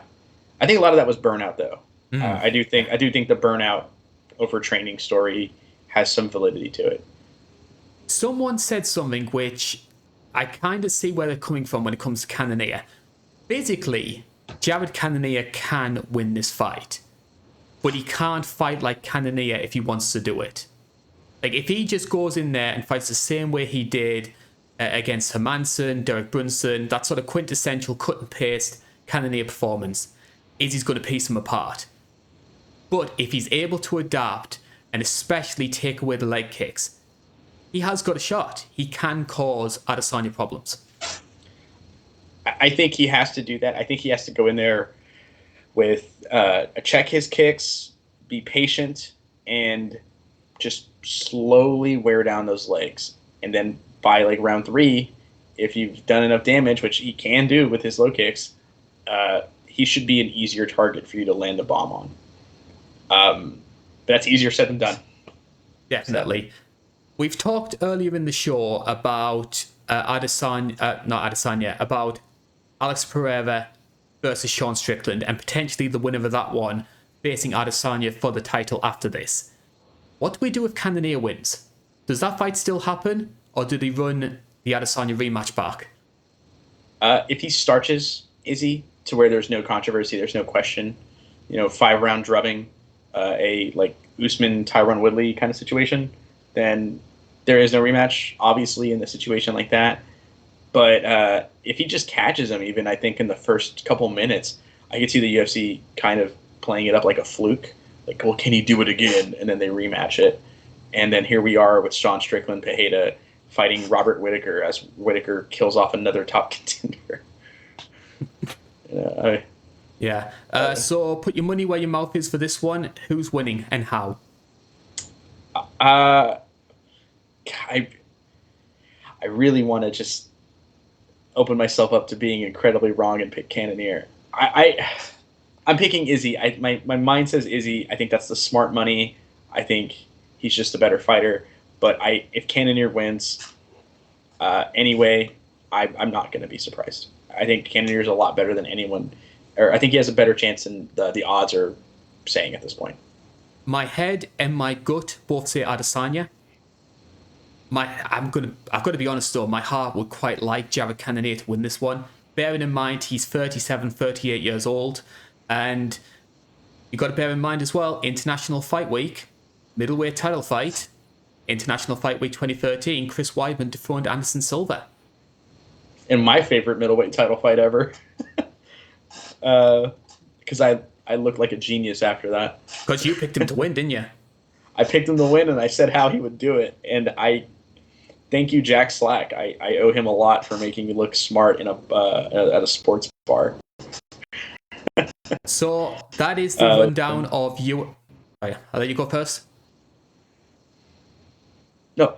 I think a lot of that was burnout, though. I do think the burnout overtraining story has some validity to it. Someone said something which I kind of see where they're coming from when it comes to Cannonier. Basically, Jared Cannonier can win this fight. But he can't fight like Cannonier if he wants to do it. Like, if he just goes in there and fights the same way he did against Hermansson, Derek Brunson, that sort of quintessential cut and paste Cannonier performance, Izzy's going to piece him apart. But if he's able to adapt and especially take away the leg kicks, he has got a shot. He can cause Adesanya problems. I think he has to do that. I think he has to go in there with check his kicks, be patient, and just slowly wear down those legs. And then by like round 3, if you've done enough damage, which he can do with his low kicks, he should be an easier target for you to land a bomb on. But that's easier said than done. Definitely. We've talked earlier in the show about about Alex Pereira versus Sean Strickland, and potentially the winner of that one facing Adesanya for the title after this. What do we do if Cannonier wins? Does that fight still happen, or do they run the Adesanya rematch back? If he starches Izzy to where there's no controversy, there's no question, 5-round drubbing, a like Usman Tyron Woodley kind of situation, then there is no rematch, obviously, in a situation like that. But if he just catches him, even I think in the first couple minutes, I could see the UFC kind of playing it up like a fluke. Like, well, can he do it again? And then they rematch it. And then here we are with Sean Strickland Pereira fighting Robert Whittaker as Whittaker kills off another top contender. So put your money where your mouth is for this one. Who's winning and how? I really want to just open myself up to being incredibly wrong and pick Cannonier. I'm picking Izzy. My mind says Izzy. I think that's the smart money. I think he's just a better fighter. But if Cannonier wins anyway, I'm not going to be surprised. I think Cannonier is a lot better than anyone, or I think he has a better chance than the odds are saying at this point. My head and my gut both say Adesanya. I've got to be honest though, my heart would quite like Jared Cannonier to win this one. Bearing in mind he's 37, 38 years old, and you've got to bear in mind as well, International Fight Week, middleweight title fight, International Fight Week 2013, Chris Weidman dethroned Anderson Silva. in my favorite middleweight title fight ever. Because I looked like a genius after that. Because you picked him to win, didn't you? I picked him to win, and I said how he would do it. And I thank you, Jack Slack. I owe him a lot for making me look smart in at a sports bar. So that is the rundown of you. I'll let you go first. No.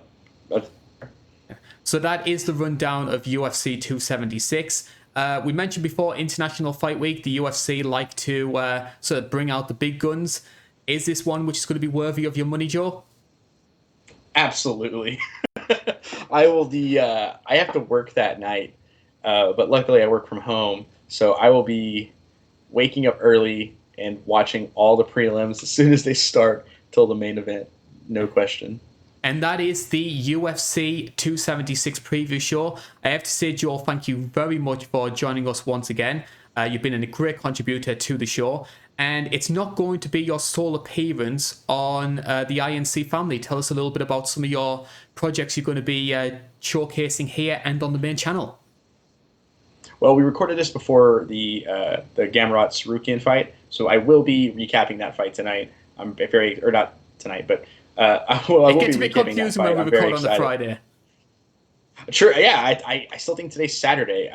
So that is the rundown of UFC 276. We mentioned before, International Fight Week, the UFC like to sort of bring out the big guns. Is this one which is going to be worthy of your money, Joe? Absolutely. I will I have to work that night, but luckily I work from home, so I will be waking up early and watching all the prelims as soon as they start till the main event. No question. And that is the UFC 276 preview show. I have to say, Joe, thank you very much for joining us once again. You've been a great contributor to the show. And it's not going to be your sole appearance on the INC family. Tell us a little bit about some of your projects you're going to be showcasing here and on the main channel. Well, we recorded this before the Gamrot Sarukian fight, so I will be recapping that fight tonight. I'm very, or not tonight, but I will it be gets a bit confusing when we record on the Friday. Sure, yeah, I still think today's Saturday.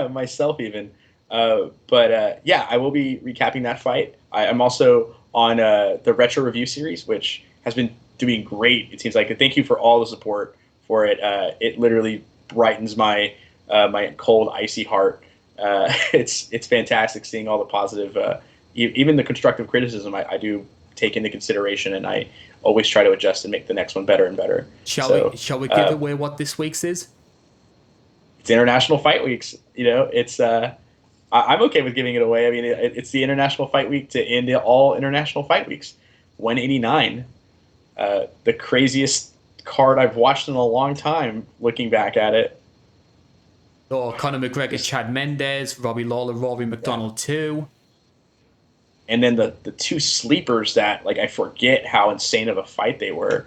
Myself even. But yeah, I will be recapping that fight. I'm also on the Retro Review series, which has been doing great. It seems like. Thank you for all the support for it. It literally brightens my my cold, icy heart. It's fantastic seeing all the positive, even the constructive criticism I do take into consideration, and I always try to adjust and make the next one better and better. Shall we give away what this week's is? It's International Fight Weeks. You know, it's I'm okay with giving it away. I mean, it's the International Fight Week to end all International Fight Weeks. 189, the craziest card I've watched in a long time. Looking back at it. So Conor McGregor, Chad Mendes, Robbie Lawler, Rory McDonald 2. And then the two sleepers that, like, I forget how insane of a fight they were,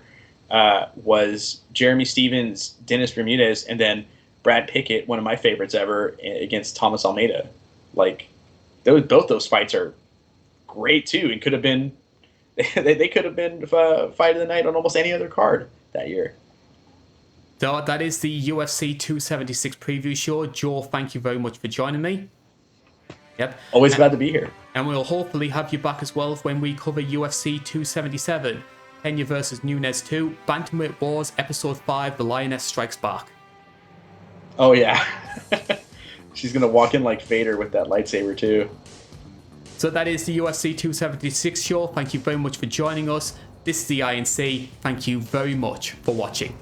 was Jeremy Stevens, Dennis Bermudez, and then Brad Pickett, one of my favorites ever, against Thomas Almeida. Like, both those fights are great too, and could have been they could have been fight of the night on almost any other card that year. So that is the UFC 276 preview show. Joe, thank you very much for joining me. Yep. Always glad to be here. And we'll hopefully have you back as well when we cover UFC 277, Pena versus Nunes 2, Bantamweight Wars, Episode 5, The Lioness Strikes Back. Oh, yeah. She's going to walk in like Vader with that lightsaber, too. So that is the UFC 276 show. Thank you very much for joining us. This is the INC. Thank you very much for watching.